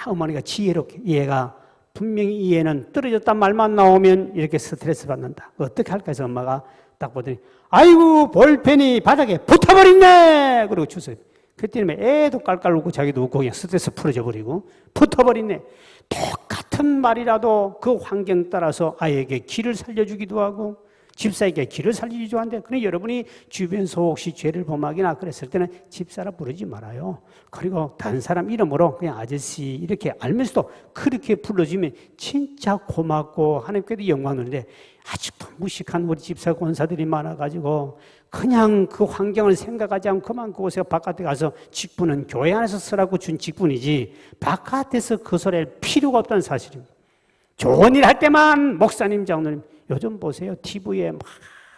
B: 어머니가 지혜롭게 얘가 분명히 이 애는 떨어졌단 말만 나오면 이렇게 스트레스 받는다. 어떻게 할까 해서 엄마가 딱 보더니 아이고 볼펜이 바닥에 붙어버렸네 그러고 주워요. 그때는 애도 깔깔 웃고 자기도 웃고 그냥 스트레스 풀어져 버리고 붙어버렸네. 똑같은 말이라도 그 환경 따라서 아이에게 길을 살려주기도 하고 집사에게 길을 살려주기도 한데 그러니 여러분이 주변에서 혹시 죄를 범하거나 그랬을 때는 집사라 부르지 말아요. 그리고 다른 사람 이름으로 그냥 아저씨 이렇게 알면서도 그렇게 불러주면 진짜 고맙고 하나님께도 영광인데 아직도 무식한 우리 집사 권사들이 많아가지고 그냥 그 환경을 생각하지 않고 그만 그곳에 바깥에 가서 직분은 교회 안에서 쓰라고 준 직분이지 바깥에서 그 소리 할 필요가 없다는 사실입니다. 좋은 일 할 때만 목사님, 장로님 요즘 보세요. TV에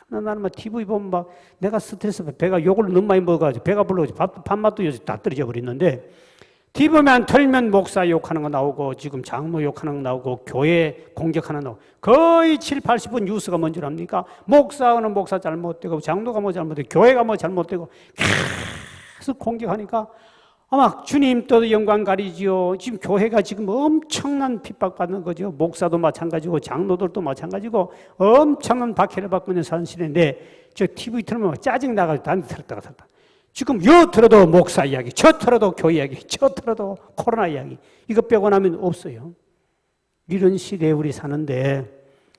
B: 나는 막 TV 보면 막 내가 스트레스 배가 욕을 너무 많이 먹어가지고 배가 불러가지고 밥맛도 요즘 다 떨어져 버리는데 TV만 틀면 목사 욕하는 거 나오고 지금 장로 욕하는 거 나오고 교회 공격하는 거 나오고 거의 7, 80분 뉴스가 뭔 줄 압니까? 목사는 목사 잘못되고 장로가 뭐 잘못되고 교회가 뭐 잘못되고 계속 공격하니까 아마 주님 또 영광 가리지요. 지금 교회가 지금 엄청난 핍박받는 거죠. 목사도 마찬가지고 장로들도 마찬가지고 엄청난 박해를 받고 있는 사실인데 저 TV 틀면 짜증 나가지고 단지 틀었다가 탔다. 지금 여 틀어도 목사 이야기, 저 틀어도 교회 이야기, 저 틀어도 코로나 이야기. 이거 빼고 나면 없어요. 이런 시대에 우리 사는데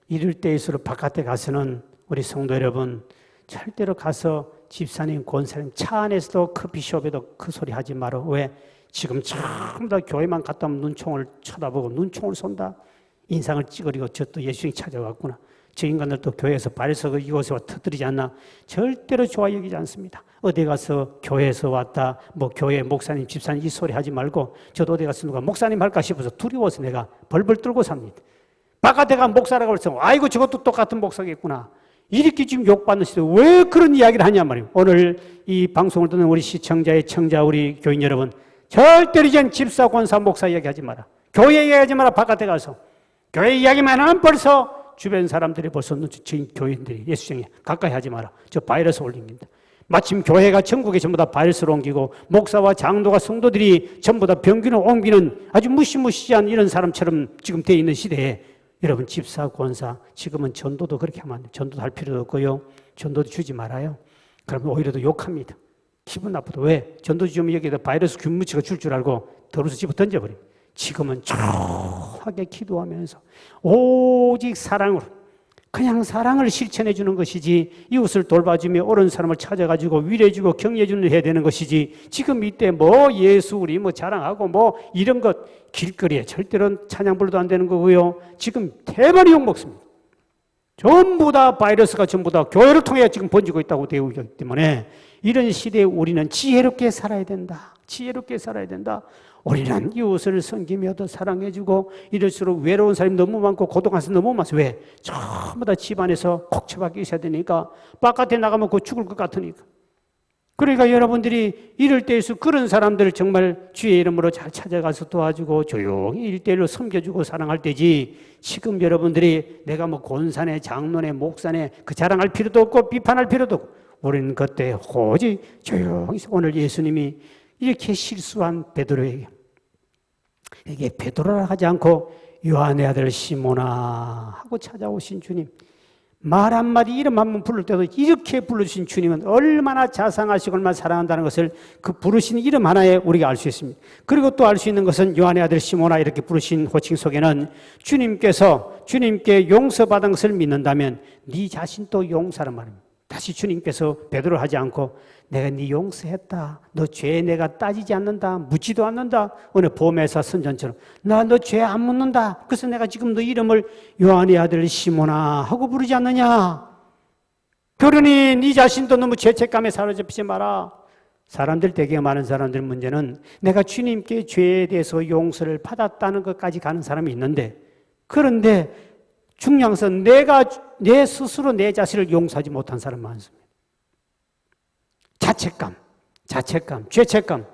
B: 이럴 때일수록 바깥에 가서는 우리 성도 여러분 절대로 가서 집사님, 권사님 차 안에서도 커피숍에도 그 소리 하지 마라. 왜? 지금 전부 다 교회만 갔다 오면 눈총을 쳐다보고 눈총을 쏜다. 인상을 찌그리고 저 또 예수님이 찾아왔구나. 저 인간들도 교회에서 발에서 이곳에 와 터뜨리지 않나. 절대로 좋아 여기지 않습니다. 어디 가서 교회에서 왔다 뭐 교회 목사님 집사님 이 소리 하지 말고 저도 어디 가서 누가 목사님 할까 싶어서 두려워서 내가 벌벌 떨고 삽니다. 바깥에 가 목사라고 해서 아이고 저것도 똑같은 목사겠구나. 이렇게 지금 욕받는 시대 왜 그런 이야기를 하냐 말이에요. 오늘 이 방송을 듣는 우리 시청자의 청자 우리 교인 여러분 절대로 이젠 집사 권사 목사 이야기하지 마라. 교회 이야기하지 마라. 바깥에 가서 교회 이야기만 하면 벌써 주변 사람들이 벌써 저희 교인들이 예수쟁이 가까이 하지 마라. 저 바이러스 올립니다. 마침 교회가 전국에 전부 다 바이러스를 옮기고 목사와 장로가 성도들이 전부 다 병균을 옮기는 아주 무시무시한 이런 사람처럼 지금 돼 있는 시대에 여러분 집사, 권사 지금은 전도도 그렇게 하면 안 돼요. 전도도 할 필요도 없고요. 전도도 주지 말아요. 그러면 오히려 더 욕합니다. 기분 나쁘다. 왜? 전도 주면 여기다 바이러스 균무치가 줄 알고 더러워서 집어 던져버려요. 지금은 조하게 기도하면서 오직 사랑으로 그냥 사랑을 실천해 주는 것이지 이웃을 돌봐주며 옳은 사람을 찾아가지고 위로해주고 격려해주는 해야 되는 것이지 지금 이때 뭐 예수 우리 뭐 자랑하고 뭐 이런 것 길거리에 절대로 찬양 불러도 안 되는 거고요. 지금 대만이 욕먹습니다. 전부 다 바이러스가 전부 다 교회를 통해 지금 번지고 있다고 되어 있기 때문에 이런 시대에 우리는 지혜롭게 살아야 된다. 지혜롭게 살아야 된다. 우리는 이웃을 섬기며도 사랑해주고 이럴수록 외로운 사람이 너무 많고 고독한 사람이 너무 많아서 왜? 전부 다 집안에서 콕 처박혀 있어야 되니까 바깥에 나가면 그 죽을 것 같으니까 그러니까 여러분들이 이럴 때일수록 그런 사람들을 정말 주의 이름으로 잘 찾아가서 도와주고 조용히 1대1로 섬겨주고 사랑할 때지 지금 여러분들이 내가 뭐 권사네 장로네 목사네 그 자랑할 필요도 없고 비판할 필요도 없고 우리는 그때 오직 조용히 오늘 예수님이 이렇게 실수한 베드로에게 이게 베드로라 하지 않고 요한의 아들 시몬아 하고 찾아오신 주님 말 한마디 이름 한번 부를 때도 이렇게 불러주신 주님은 얼마나 자상하시고 얼마나 사랑한다는 것을 그 부르신 이름 하나에 우리가 알 수 있습니다. 그리고 또 알 수 있는 것은 요한의 아들 시몬아 이렇게 부르신 호칭 속에는 주님께서 주님께 용서받은 것을 믿는다면 네 자신도 용서란 말입니다. 다시 주님께서 베드로를 하지 않고 내가 네 용서했다. 너 죄 내가 따지지 않는다. 묻지도 않는다. 오늘 보혜사 선전처럼 나 너 죄 안 묻는다. 그래서 내가 지금 너 이름을 요한의 아들 시몬아 하고 부르지 않느냐. 그러니 네 자신도 너무 죄책감에 사로잡히지 마라. 사람들 되게 많은 사람들 문제는 내가 주님께 죄에 대해서 용서를 받았다는 것까지 가는 사람이 있는데 그런데 중요한 것은 내가 내 스스로 내 자신을 용서하지 못한 사람 많습니다. 자책감, 죄책감.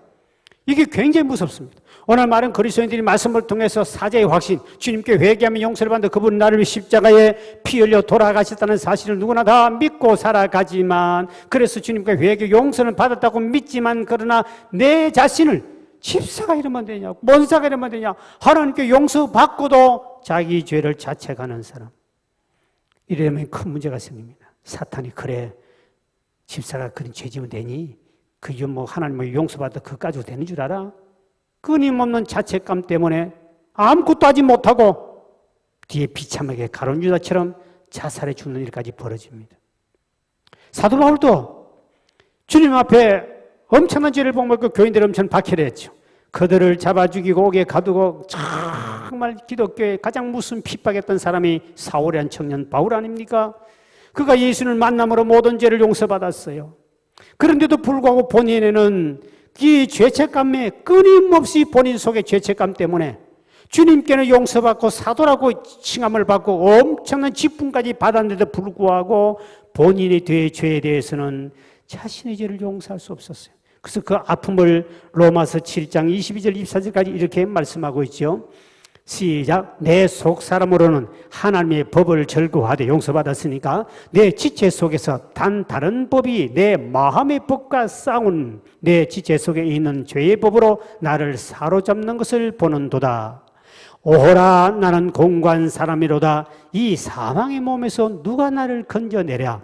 B: 이게 굉장히 무섭습니다. 오늘 많은 그리스도인들이 말씀을 통해서 사죄의 확신, 주님께 회개하면 용서를 받는 그분 나를 위해 십자가에 피 흘려 돌아가셨다는 사실을 누구나 다 믿고 살아가지만, 그래서 주님께 회개 용서는 받았다고 믿지만, 그러나 내 자신을 집사가 이러면 되냐, 원사가 이러면 되냐, 하나님께 용서받고도 자기 죄를 자책하는 사람, 이러면 큰 문제가 생깁니다. 사탄이 그래, 집사가 그런 죄 지면 되니? 그게 뭐 하나님의 용서받아 그거 가지고 되는 줄 알아? 끊임없는 자책감 때문에 아무것도 하지 못하고 뒤에 비참하게 가룟 유다처럼 자살해 죽는 일까지 벌어집니다. 사도 바울도 주님 앞에 엄청난 죄를 범하고 교인들을 엄청 박해했죠. 그들을 잡아 죽이고 옥에 가두고 정말 기독교에 가장 무슨 핍박했던 사람이 사울이란 청년 바울 아닙니까? 그가 예수를 만남으로 모든 죄를 용서받았어요. 그런데도 불구하고 본인에는 이 죄책감에 끊임없이 본인 속의 죄책감 때문에 주님께는 용서받고 사도라고 칭함을 받고 엄청난 직분까지 받았는데도 불구하고 본인의 죄에 대해서는 자신의 죄를 용서할 수 없었어요. 그래서 그 아픔을 로마서 7장 22절 24절까지 이렇게 말씀하고 있죠. 시작. 내 속 사람으로는 하나님의 법을 절거하되 용서받았으니까 내 지체 속에서 단 다른 법이 내 마음의 법과 싸운 내 지체 속에 있는 죄의 법으로 나를 사로잡는 것을 보는도다. 오호라 나는 공고한 사람이로다. 이 사망의 몸에서 누가 나를 건져내랴.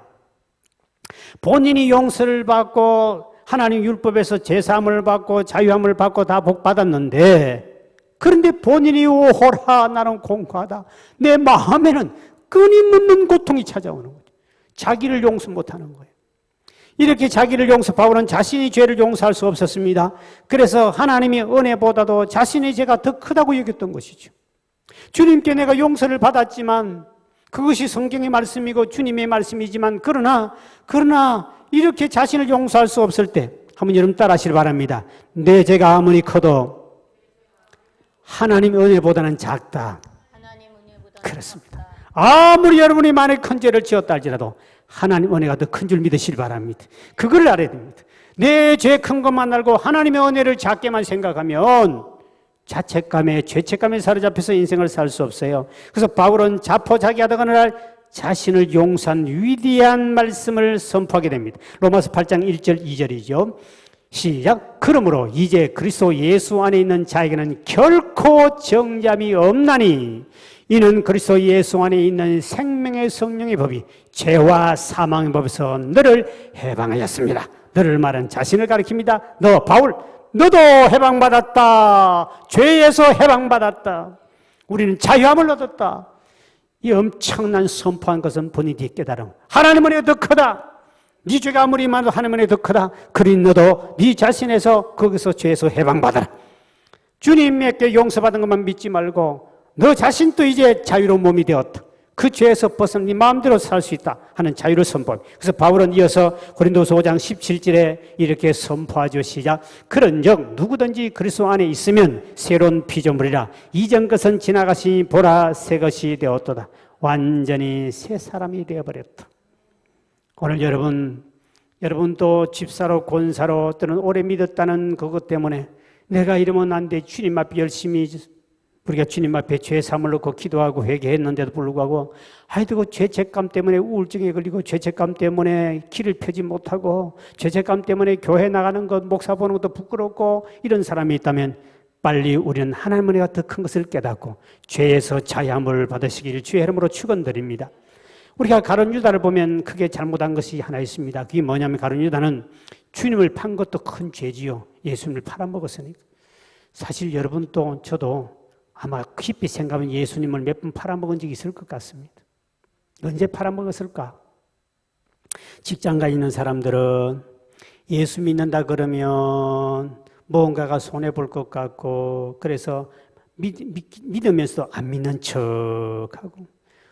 B: 본인이 용서를 받고 하나님 율법에서 제사함을 받고 자유함을 받고 다 복받았는데, 그런데 본인이 오호라 나는 공고하다. 내 마음에는 끊임없는 고통이 찾아오는 거죠. 자기를 용서 못하는 거예요. 이렇게 자기를 바울은 자신의 죄를 용서할 수 없었습니다. 그래서 하나님의 은혜보다도 자신의 죄가 더 크다고 여겼던 것이죠. 주님께 내가 용서를 받았지만 그것이 성경의 말씀이고 주님의 말씀이지만 그러나 이렇게 자신을 용서할 수 없을 때 한번 여러분 따라하시길 바랍니다. 내 죄가 아무리 커도 하나님 은혜보다는 작다. 그렇습니다. 아무리 여러분이 만약 큰 죄를 지었다 할지라도 하나님 은혜가 더 큰 줄 믿으시길 바랍니다. 그걸 알아야 됩니다. 내 죄 큰 것만 알고 하나님의 은혜를 작게만 생각하면 자책감에 죄책감에 사로잡혀서 인생을 살 수 없어요. 그래서 바울은 자포자기하다가 어느 날 자신을 용서한 위대한 말씀을 선포하게 됩니다. 로마서 8장 1절 2절이죠. 시작. 그러므로 이제 그리스도 예수 안에 있는 자에게는 결코 정잠이 없나니 이는 그리스도 예수 안에 있는 생명의 성령의 법이 죄와 사망의 법에서 너를 해방하였습니다. 너를 말한 자신을 가리킵니다. 너 바울, 너도 해방받았다. 죄에서 해방받았다. 우리는 자유함을 얻었다. 이 엄청난 선포한 것은 본인이 깨달음. 하나님은 은혜가 더 크다. 네 죄가 아무리 많아도 하나님은 더 크다. 그러니 너도 네 자신에서 거기서 죄에서 해방받아라. 주님께 용서받은 것만 믿지 말고 너 자신도 이제 자유로운 몸이 되었다. 그 죄에서 벗어나 네 마음대로 살 수 있다 하는 자유를 선포합니다. 그래서 바울은 이어서 고린도서 5장 17절에 이렇게 선포하죠. 시작. 그런즉 누구든지 그리스도 안에 있으면 새로운 피조물이라. 이전 것은 지나가시니 보라 새 것이 되었도다. 완전히 새 사람이 되어버렸다. 오늘 여러분도 집사로 권사로 또는 오래 믿었다는 그것 때문에 내가 이러면 안 돼. 주님 앞에 열심히 우리가 주님 앞에 죄 사함을 놓고 기도하고 회개했는데도 불구하고 하여튼 죄책감 때문에 우울증에 걸리고 죄책감 때문에 길을 펴지 못하고 죄책감 때문에 교회 나가는 것 목사 보는 것도 부끄럽고 이런 사람이 있다면 빨리 우리는 하나님의 은혜가 더 큰 것을 깨닫고 죄에서 자유함을 받으시기를 주의 이름으로 축원드립니다. 우리가 가룟 유다를 보면 크게 잘못한 것이 하나 있습니다. 그게 뭐냐면 가룟 유다는 주님을 판 것도 큰 죄지요. 예수님을 팔아먹었으니까. 사실 여러분도 저도 아마 깊이 생각하면 예수님을 몇 번 팔아먹은 적이 있을 것 같습니다. 언제 팔아먹었을까? 직장가 있는 사람들은 예수 믿는다 그러면 뭔가가 손해볼 것 같고 그래서 믿으면서도 안 믿는 척하고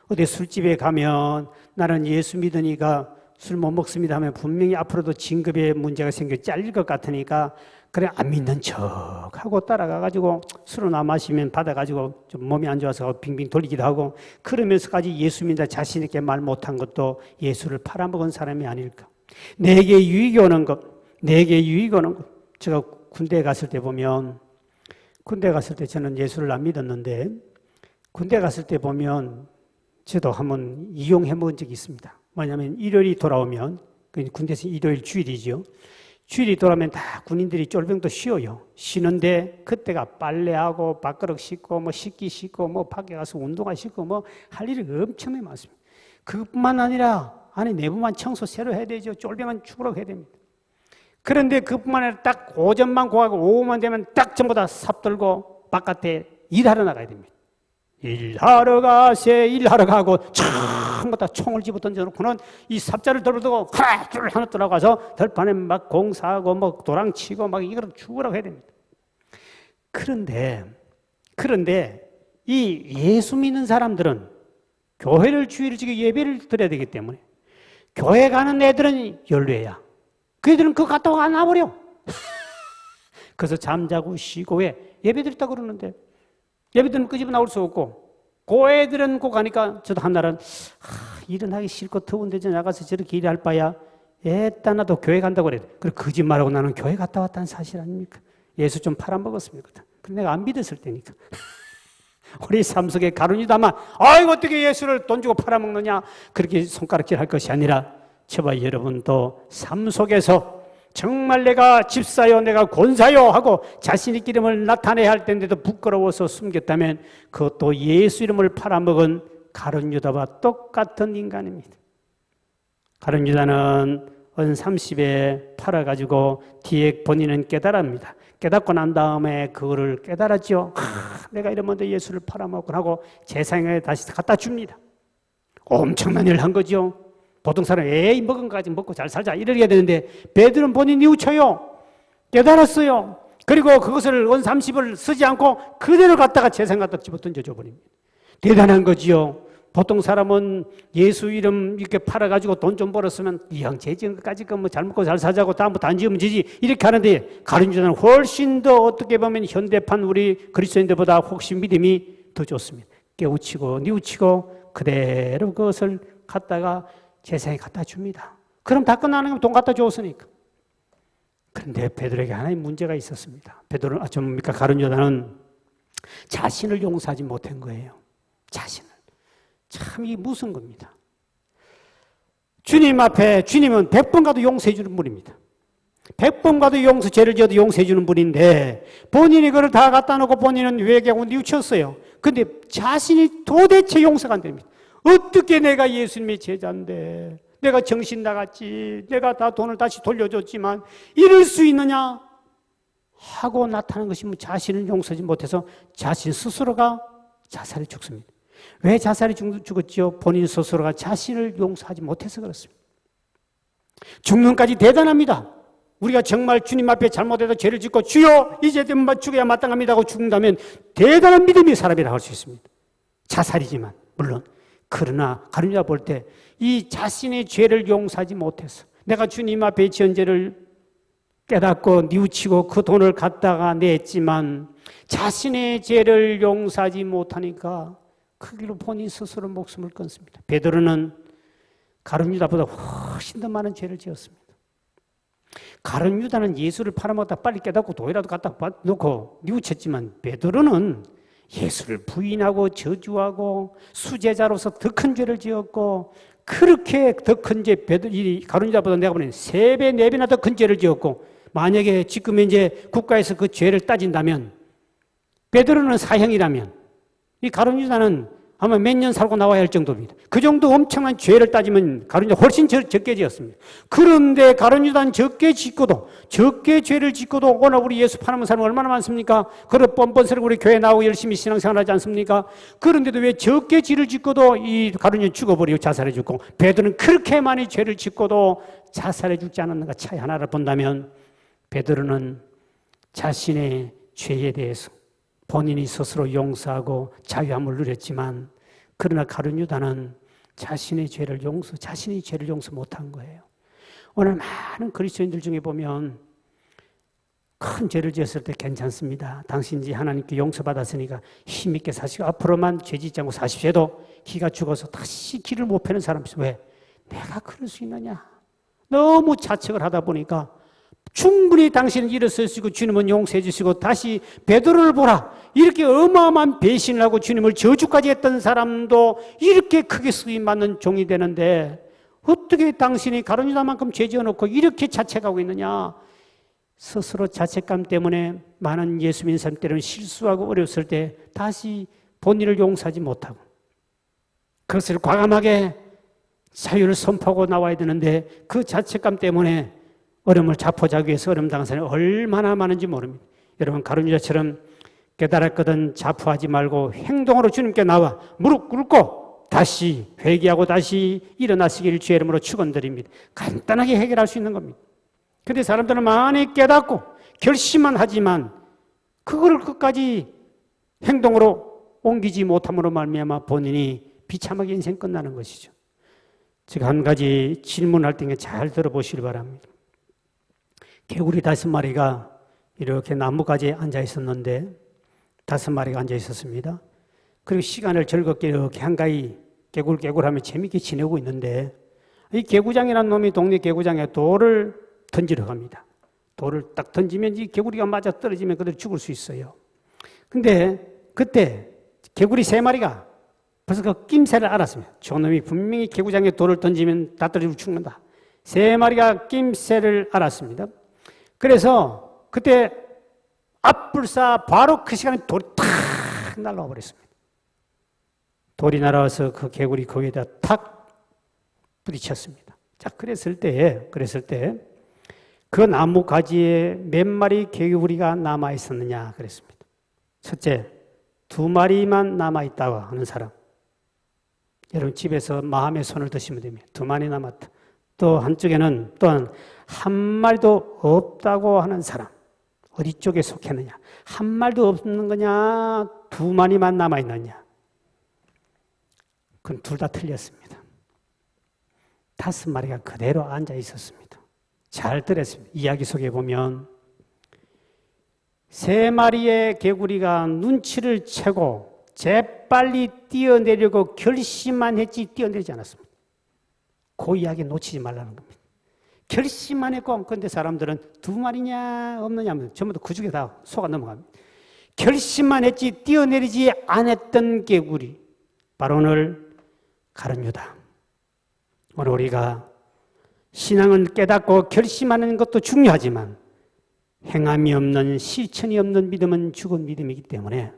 B: 어디 술집에 가면 나는 예수 믿으니까 술 못 먹습니다 하면 분명히 앞으로도 진급에 문제가 생겨 잘릴 것 같으니까 그래 안 믿는 척하고 따라가가지고 술을 마시면 받아가지고 좀 몸이 안 좋아서 빙빙 돌리기도 하고 그러면서까지 예수 믿는다 자신 있게 말 못한 것도 예수를 팔아먹은 사람이 아닐까. 내게 유익이 오는 것 제가 군대에 갔을 때 보면, 군대 갔을 때 저는 예수를 안 믿었는데, 군대 갔을 때 보면 저도 한번 이용해 본 적이 있습니다. 뭐냐면 일요일이 돌아오면, 군대에서 일요일 주일이죠. 주일이 돌아오면 다 군인들이 쫄병도 쉬어요. 쉬는데 그때가 빨래하고 밥그릇 씻고 뭐 식기 씻고 뭐 밖에 가서 운동화 신고 뭐 할 일이 엄청나게 많습니다. 그뿐만 아니라 안에 내부만 청소 새로 해야 되죠. 쫄병은 죽으라고 해야 됩니다. 그런데 그뿐만 아니라 딱 오전만 고하고 오후만 되면 딱 전부 다 삽 들고 바깥에 일하러 나가야 됩니다. 일하러 가고 전부 다 총을 집어 던져놓고는 이 삽자를 들어두고 하나 들어가서 들판에 막 공사하고 뭐 도랑치고 막 이걸 죽으라고 해야 됩니다. 그런데 이 예수 믿는 사람들은 교회를 주일을 지켜 예배를 드려야 되기 때문에 교회 가는 애들은 연례야. 그 애들은 그거 갔다 와 안 와버려. 그래서 잠자고 쉬고 왜 예배 드렸다고 그러는데 예배드리면 그 집은 나올 수 없고 그 애들은 꼭 가니까 저도 한날은 일은 하기 싫고 더운데 저 나가서 저렇게 일할 바야 애따 나도 교회 간다고 그래. 그래 거짓말하고 나는 교회 갔다 왔다는 사실 아닙니까? 예수 좀 팔아먹었습니다. 근데 내가 안 믿었을 때니까. 우리 삶 속에 가룟유다만 아이고 어떻게 예수를 돈 주고 팔아먹느냐 그렇게 손가락질 할 것이 아니라 저와 여러분도 삶 속에서 정말 내가 집사요 내가 권사요 하고 자신의 이름을 나타내야 할 텐데도 부끄러워서 숨겼다면 그것도 예수 이름을 팔아먹은 가룟유다와 똑같은 인간입니다. 가룟유다는 은 30에 팔아가지고 뒤에 본인은 깨달합니다. 깨닫고 난 다음에 그거를 깨달았죠. 내가 이러면 예수를 팔아먹고 하고 재상에 다시 갖다 줍니다. 엄청난 일을 한 거죠. 보통 사람은 에이 먹은 거 가지고 먹고 잘 살자 이러게 되는데 베드로는 본인이 뉘우쳐요. 깨달았어요. 그리고 그것을 원 30을 쓰지 않고 그대로 갖다가 재상 갖다 집어 던져줘 버립니다. 대단한 거지요. 보통 사람은 예수 이름 이렇게 팔아가지고 돈 좀 벌었으면 이왕 재지은 것까지 뭐 잘 먹고 잘 사자고 다음부터 안 지으면 되지 이렇게 하는데 가룟유다는 훨씬 더 어떻게 보면 현대판 우리 그리스도인들보다 훨씬 믿음이 더 좋습니다. 깨우치고 뉘우치고 그대로 그것을 갖다가 재상에 갖다 줍니다. 그럼 다 끝나는 건 돈 갖다 줬으니까. 그런데 베드로에게 하나의 문제가 있었습니다. 가룟유다는 자신을 용서하지 못한 거예요. 자신을. 참 이게 무슨 겁니다. 주님 앞에 주님은 100번 가도 용서해 주는 분입니다. 100번 가도 죄를 지어도 용서해 주는 분인데 본인이 그걸 다 갖다 놓고 본인은 회개하고 뉘우쳤어요. 근데 자신이 도대체 용서가 안 됩니다. 어떻게 내가 예수님의 제자인데 내가 정신 나갔지 내가 다 돈을 다시 돌려줬지만 이럴 수 있느냐 하고 나타난 것이 자신을 용서하지 못해서 자신 스스로가 자살해 죽습니다. 왜 자살해 죽었죠? 본인 스스로가 자신을 용서하지 못해서 그렇습니다. 죽는까지 대단합니다. 우리가 정말 주님 앞에 잘못해서 죄를 짓고 주여 이제 되면 죽어야 마땅합니다 하고 죽는다면 대단한 믿음의 사람이라고 할 수 있습니다. 자살이지만 물론 그러나 가룟유다 볼 때 이 자신의 죄를 용서하지 못해서 내가 주님 앞에 지은 죄를 깨닫고 뉘우치고 그 돈을 갖다가 냈지만 자신의 죄를 용서하지 못하니까 그 길로 본인 스스로 목숨을 끊습니다. 베드로는 가룟유다보다 훨씬 더 많은 죄를 지었습니다. 가룟유다는 예수를 팔아먹다 빨리 깨닫고 돈이라도 갖다 놓고 뉘우쳤지만 베드로는 예수를 부인하고 저주하고 수제자로서 더 큰 죄를 지었고 그렇게 더 큰 죄, 가룟유다보다 내가 보는 3배, 4배나 더 큰 죄를 지었고 만약에 지금 이제 국가에서 그 죄를 따진다면 베드로는 사형이라면 이 가룟유다는 아마 몇 년 살고 나와야 할 정도입니다. 그 정도 엄청난 죄를 따지면 가룟유다 훨씬 적게 지었습니다. 그런데 가룟유다는 적게 죄를 짓고도 오늘 우리 예수 팔아먹는 사람 얼마나 많습니까? 그런 뻔뻔스럽게 우리 교회 나오고 열심히 신앙생활하지 않습니까? 그런데도 왜 적게 죄를 짓고도 이 가룟유다는 죽어버리고 자살해 죽고 베드로는 그렇게 많이 죄를 짓고도 자살해 죽지 않았는가 차이 하나를 본다면 베드로는 자신의 죄에 대해서 본인이 스스로 용서하고 자유함을 누렸지만 그러나 가룟유다는 자신의 죄를 용서 못한 거예요. 오늘 많은 그리스도인들 중에 보면 큰 죄를 지었을 때 괜찮습니다. 당신이 하나님께 용서받았으니까 힘있게 사시고 앞으로만 죄 짓지 않고 사십시오. 기가 죽어서 다시 길을 못 펴는 사람이 있어요. 왜? 내가 그럴 수 있느냐? 너무 자책을 하다 보니까 충분히 당신은 일어설 수 있고 주님은 용서해 주시고 다시 베드로를 보라. 이렇게 어마어마한 배신을 하고 주님을 저주까지 했던 사람도 이렇게 크게 쓰임받는 종이 되는데 어떻게 당신이 가룟 유다만큼 죄 지어놓고 이렇게 자책하고 있느냐. 스스로 자책감 때문에 많은 예수 믿는 사람 때는 실수하고 어려웠을 때 다시 본인을 용서하지 못하고 그것을 과감하게 자유를 선포하고 나와야 되는데 그 자책감 때문에 어려움을 자포자기 위해서 어려움 당한 사람이 얼마나 많은지 모릅니다. 여러분 가룟 유다처럼 깨달았거든 자포하지 말고 행동으로 주님께 나와 무릎 꿇고 다시 회개하고 다시 일어나시기를 주의 이름으로 축원드립니다. 간단하게 해결할 수 있는 겁니다. 그런데 사람들은 많이 깨닫고 결심만 하지만 그거를 끝까지 행동으로 옮기지 못함으로 말미암아 본인이 비참하게 인생 끝나는 것이죠. 제가 한 가지 질문할 때 잘 들어보시기 바랍니다. 개구리 5마리가 이렇게 나무가지에 앉아 있었는데 5마리가 앉아 있었습니다. 그리고 시간을 즐겁게 이렇게 한가히 개굴개굴하며 재밌게 지내고 있는데 이 개구장이라는 놈이 동네 개구장에 돌을 던지러 갑니다. 돌을 딱 던지면 이 개구리가 맞아 떨어지면 그대로 죽을 수 있어요. 근데 그때 개구리 3마리가 벌써 그 낌새를 알았습니다. 저놈이 분명히 개구장에 돌을 던지면 다 떨어지고 죽는다. 3마리가 낌새를 알았습니다. 그래서 그때 앞불사 바로 그 시간에 돌이 탁 날아와 버렸습니다. 돌이 날아와서 그 개구리 거기에다 탁 부딪혔습니다. 자, 그랬을 때 그 나무 가지에 몇 마리 개구리가 남아 있었느냐 그랬습니다. 첫째, 2마리만 남아 있다고 하는 사람. 여러분 집에서 마음의 손을 드시면 됩니다. 2마리 남았다. 또 한쪽에는 또한 1마리도 없다고 하는 사람. 어디 쪽에 속했느냐? 1마리도 없는 거냐? 2마리만 남아 있느냐? 그건 둘 다 틀렸습니다. 5마리가 그대로 앉아 있었습니다. 잘 들었습니다. 이야기 속에 보면 3마리의 개구리가 눈치를 채고 재빨리 뛰어내려고 결심만 했지 뛰어내리지 않았습니다. 그 이야기 놓치지 말라는 겁니다. 결심만 했고 그런데 사람들은 2마리냐 없느냐 하면 전부 다 그 중에 다 속아 넘어갑니다. 결심만 했지 뛰어내리지 않았던 개구리 바로 오늘 가룟 유다. 오늘 우리가 신앙은 깨닫고 결심하는 것도 중요하지만 행함이 없는 실천이 없는 믿음은 죽은 믿음이기 때문에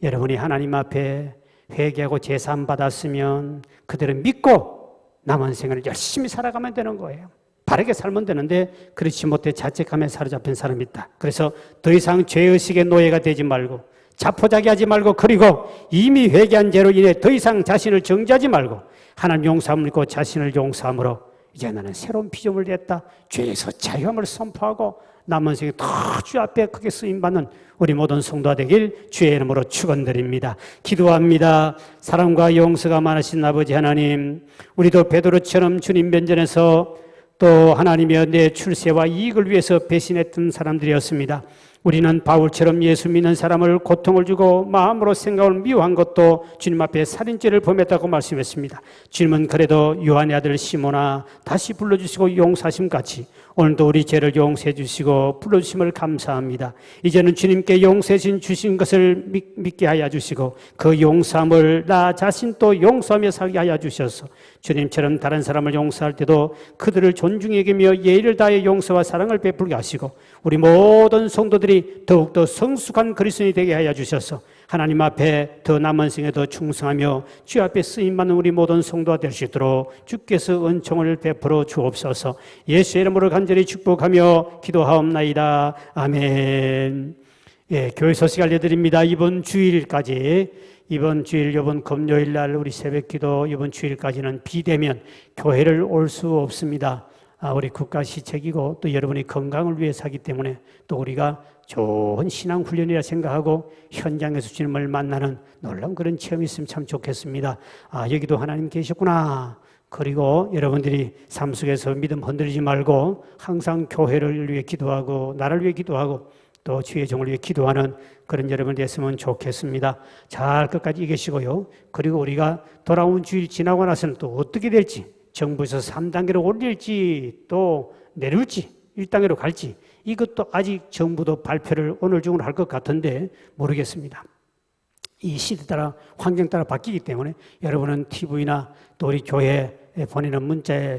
B: 여러분이 하나님 앞에 회개하고 제사함 받았으면 그대로 믿고 남은 생을 열심히 살아가면 되는 거예요. 바르게 살면 되는데 그렇지 못해 자책감에 사로잡힌 사람이 있다. 그래서 더 이상 죄의식의 노예가 되지 말고 자포자기하지 말고 그리고 이미 회개한 죄로 인해 더 이상 자신을 정죄하지 말고 하나님 용서함을 믿고 자신을 용서함으로 이제 나는 새로운 피조물 됐다. 죄에서 자유함을 선포하고 남은 생에 더 주 앞에 크게 쓰임받는 우리 모든 성도가 되길 주의 이름으로 축원드립니다. 기도합니다. 사랑과 용서가 많으신 아버지 하나님, 우리도 베드로처럼 주님 면전에서 또 하나님의 내 출세와 이익을 위해서 배신했던 사람들이었습니다. 우리는 바울처럼 예수 믿는 사람을 고통을 주고 마음으로 생각을 미워한 것도 주님 앞에 살인죄를 범했다고 말씀했습니다. 주님은 그래도 요한의 아들 시몬아 다시 불러주시고 용서하심 같이 오늘도 우리 죄를 용서해 주시고 불러주심을 감사합니다. 이제는 주님께 용서해 주신 것을 믿게 하여 주시고 그 용서함을 나 자신 또 용서하며 살게 하여 주셔서 주님처럼 다른 사람을 용서할 때도 그들을 존중히 여기며 예의를 다해 용서와 사랑을 베풀게 하시고 우리 모든 성도들이 더욱더 성숙한 그리스도인이 되게 하여 주셔서 하나님 앞에 더 남은 생에 더 충성하며 주 앞에 쓰임받는 우리 모든 성도가 될 수 있도록 주께서 은총을 베풀어 주옵소서. 예수의 이름으로 간절히 축복하며 기도하옵나이다. 아멘. 예, 교회 소식 알려드립니다. 이번 주일, 이번 금요일 날 우리 새벽기도 이번 주일까지는 비대면 교회를 올 수 없습니다. 우리 국가 시책이고 또 여러분의 건강을 위해서 하기 때문에 또 우리가 좋은 신앙훈련이라 생각하고 현장에서 주님을 만나는 놀라운 그런 체험이 있으면 참 좋겠습니다. 여기도 하나님 계셨구나. 그리고 여러분들이 삶 속에서 믿음 흔들리지 말고 항상 교회를 위해 기도하고 나를 위해 기도하고 또 주의 종을 위해 기도하는 그런 여러분 됐으면 좋겠습니다. 잘 끝까지 이기시고요. 그리고 우리가 돌아온 주일 지나고 나서는 또 어떻게 될지 정부에서 3단계로 올릴지 또 내릴지 이 땅으로 갈지 이것도 아직 정부도 발표를 오늘 중으로 할 것 같은데 모르겠습니다. 이 시대 따라 환경 따라 바뀌기 때문에 여러분은 TV나 또 우리 교회에 보내는 문자에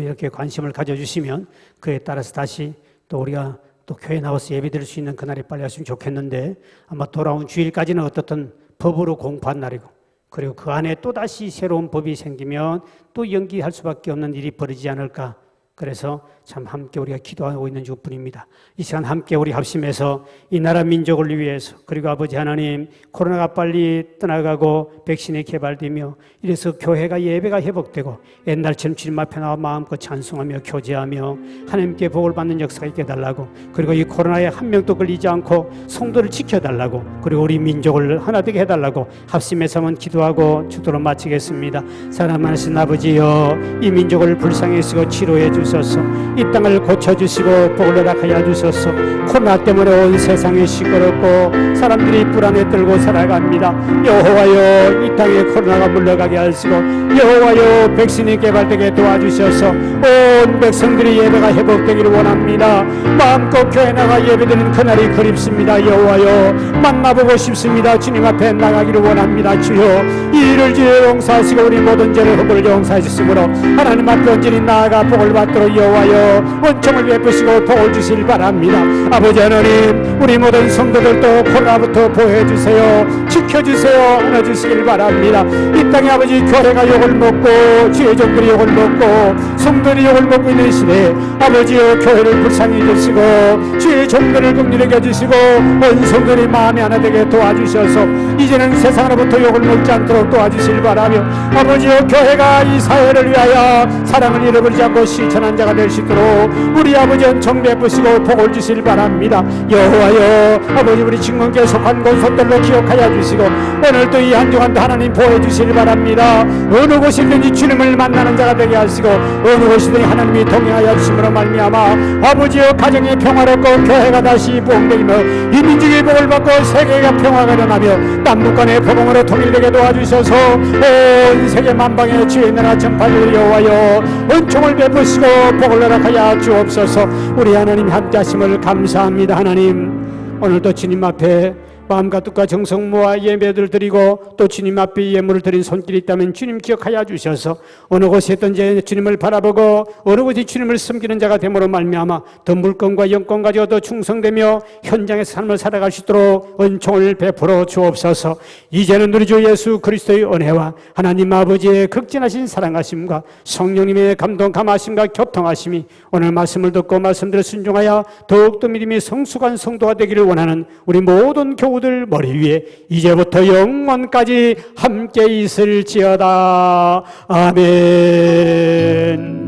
B: 이렇게 관심을 가져주시면 그에 따라서 다시 또 우리가 또 교회 나와서 예배드릴 수 있는 그날이 빨리 왔으면 좋겠는데 아마 돌아온 주일까지는 어떻든 법으로 공포한 날이고 그리고 그 안에 또다시 새로운 법이 생기면 또 연기할 수밖에 없는 일이 벌어지지 않을까. 그래서 참 함께 우리가 기도하고 있는 주뿐입니다. 이 시간 함께 우리 합심해서 이 나라 민족을 위해서 그리고 아버지 하나님 코로나가 빨리 떠나가고 백신이 개발되며 이래서 교회가 예배가 회복되고 옛날처럼 주님 앞에 나와 마음껏 찬송하며 교제하며 하나님께 복을 받는 역사가 있게 해달라고 그리고 이 코로나에 한 명도 걸리지 않고 성도를 지켜달라고 그리고 우리 민족을 하나 되게 해달라고 합심해서 한번 기도하고 주도록 마치겠습니다. 사랑 많으신 아버지여 이 민족을 불쌍히 여기시고 치료해 주소서 이 땅을 고쳐주시고 복을 허락하여 주소서 코로나 때문에 온 세상이 시끄럽고 사람들이 불안에 떨고 살아갑니다. 여호와여 이 땅에 코로나가 물러가게 하시고 여호와여 백신이 개발되게 도와주셔서 온 백성들이 예배가 회복되기를 원합니다. 마음껏 교회 나가 예배드리는 그날이 그립습니다. 여호와여 만나보고 싶습니다. 주님 앞에 나가기를 원합니다. 주여 이 일을 주여 용서하시고 우리 모든 죄를 허물을 용서해 주시므로 하나님 앞에 온전히 나아가 복을 받도록 여호와여 은총을 베푸시고 복을 주시길 바랍니다. 아버지 하나님 우리 모든 성도들도 코로나부터 보호해 주세요. 지켜주세요. 안아주시길 바랍니다. 이 땅에 아버지 교회가 욕을 먹고 주의 종들이 욕을 먹고 성도들이 욕을 먹고 있는 시대에 아버지여 교회를 불쌍히 해주시고 주의 종들을 긍휼하게 해주시고 온 성도들이 마음이 하나 되게 도와주셔서 이제는 세상으로부터 욕을 먹지 않도록 도와주시길 바라며 아버지여 교회가 이 사회를 위하여 사랑을 잃어버리지 않고 실천한 자가 될 수 있도록 우리 아버지 은총 베푸시고 복을 주시길 바랍니다. 여호와여 아버지 우리 친구께 속한 곳들로 기억하여 주시고 오늘도 이 한 주간도 하나님 보호해 주시길 바랍니다. 어느 곳이든지 주님을 만나는 자가 되게 하시고 어느 곳이든지 하나님이 동행하여 주심으로 말미암아 아버지여 가정이 평화롭고 교회가 다시 부흥되며 이 민족의 복을 받고 세계가 평화가 일어나며 남북 간의 복음으로 통일되게 도와주셔서 온 세계 만방에 주의 나라 전파를 여호와여 은총을 베푸시고 복을 허락하여 주옵소서. 우리 하나님 함께 하심을 감사합니다. 하나님 오늘도 주님 앞에 마음과 뜻과 정성 모아 예배를 드리고 또 주님 앞에 예물을 드린 손길이 있다면 주님 기억하여 주셔서 어느 곳에 있든지 주님을 바라보고 어느 곳에 주님을 섬기는 자가 됨으로 말미암아 더 물건과 영권 가지고 더 충성되며 현장의 삶을 살아갈 수 있도록 은총을 베풀어 주옵소서. 이제는 우리 주 예수 그리스도의 은혜와 하나님 아버지의 극진하신 사랑하심과 성령님의 감동 감하심과 교통하심이 오늘 말씀을 듣고 말씀들을 순종하여 더욱더 믿음이 성숙한 성도가 되기를 원하는 우리 모든 교우들 머리 위에 이제부터 영원까지 함께 있을지어다. 아멘.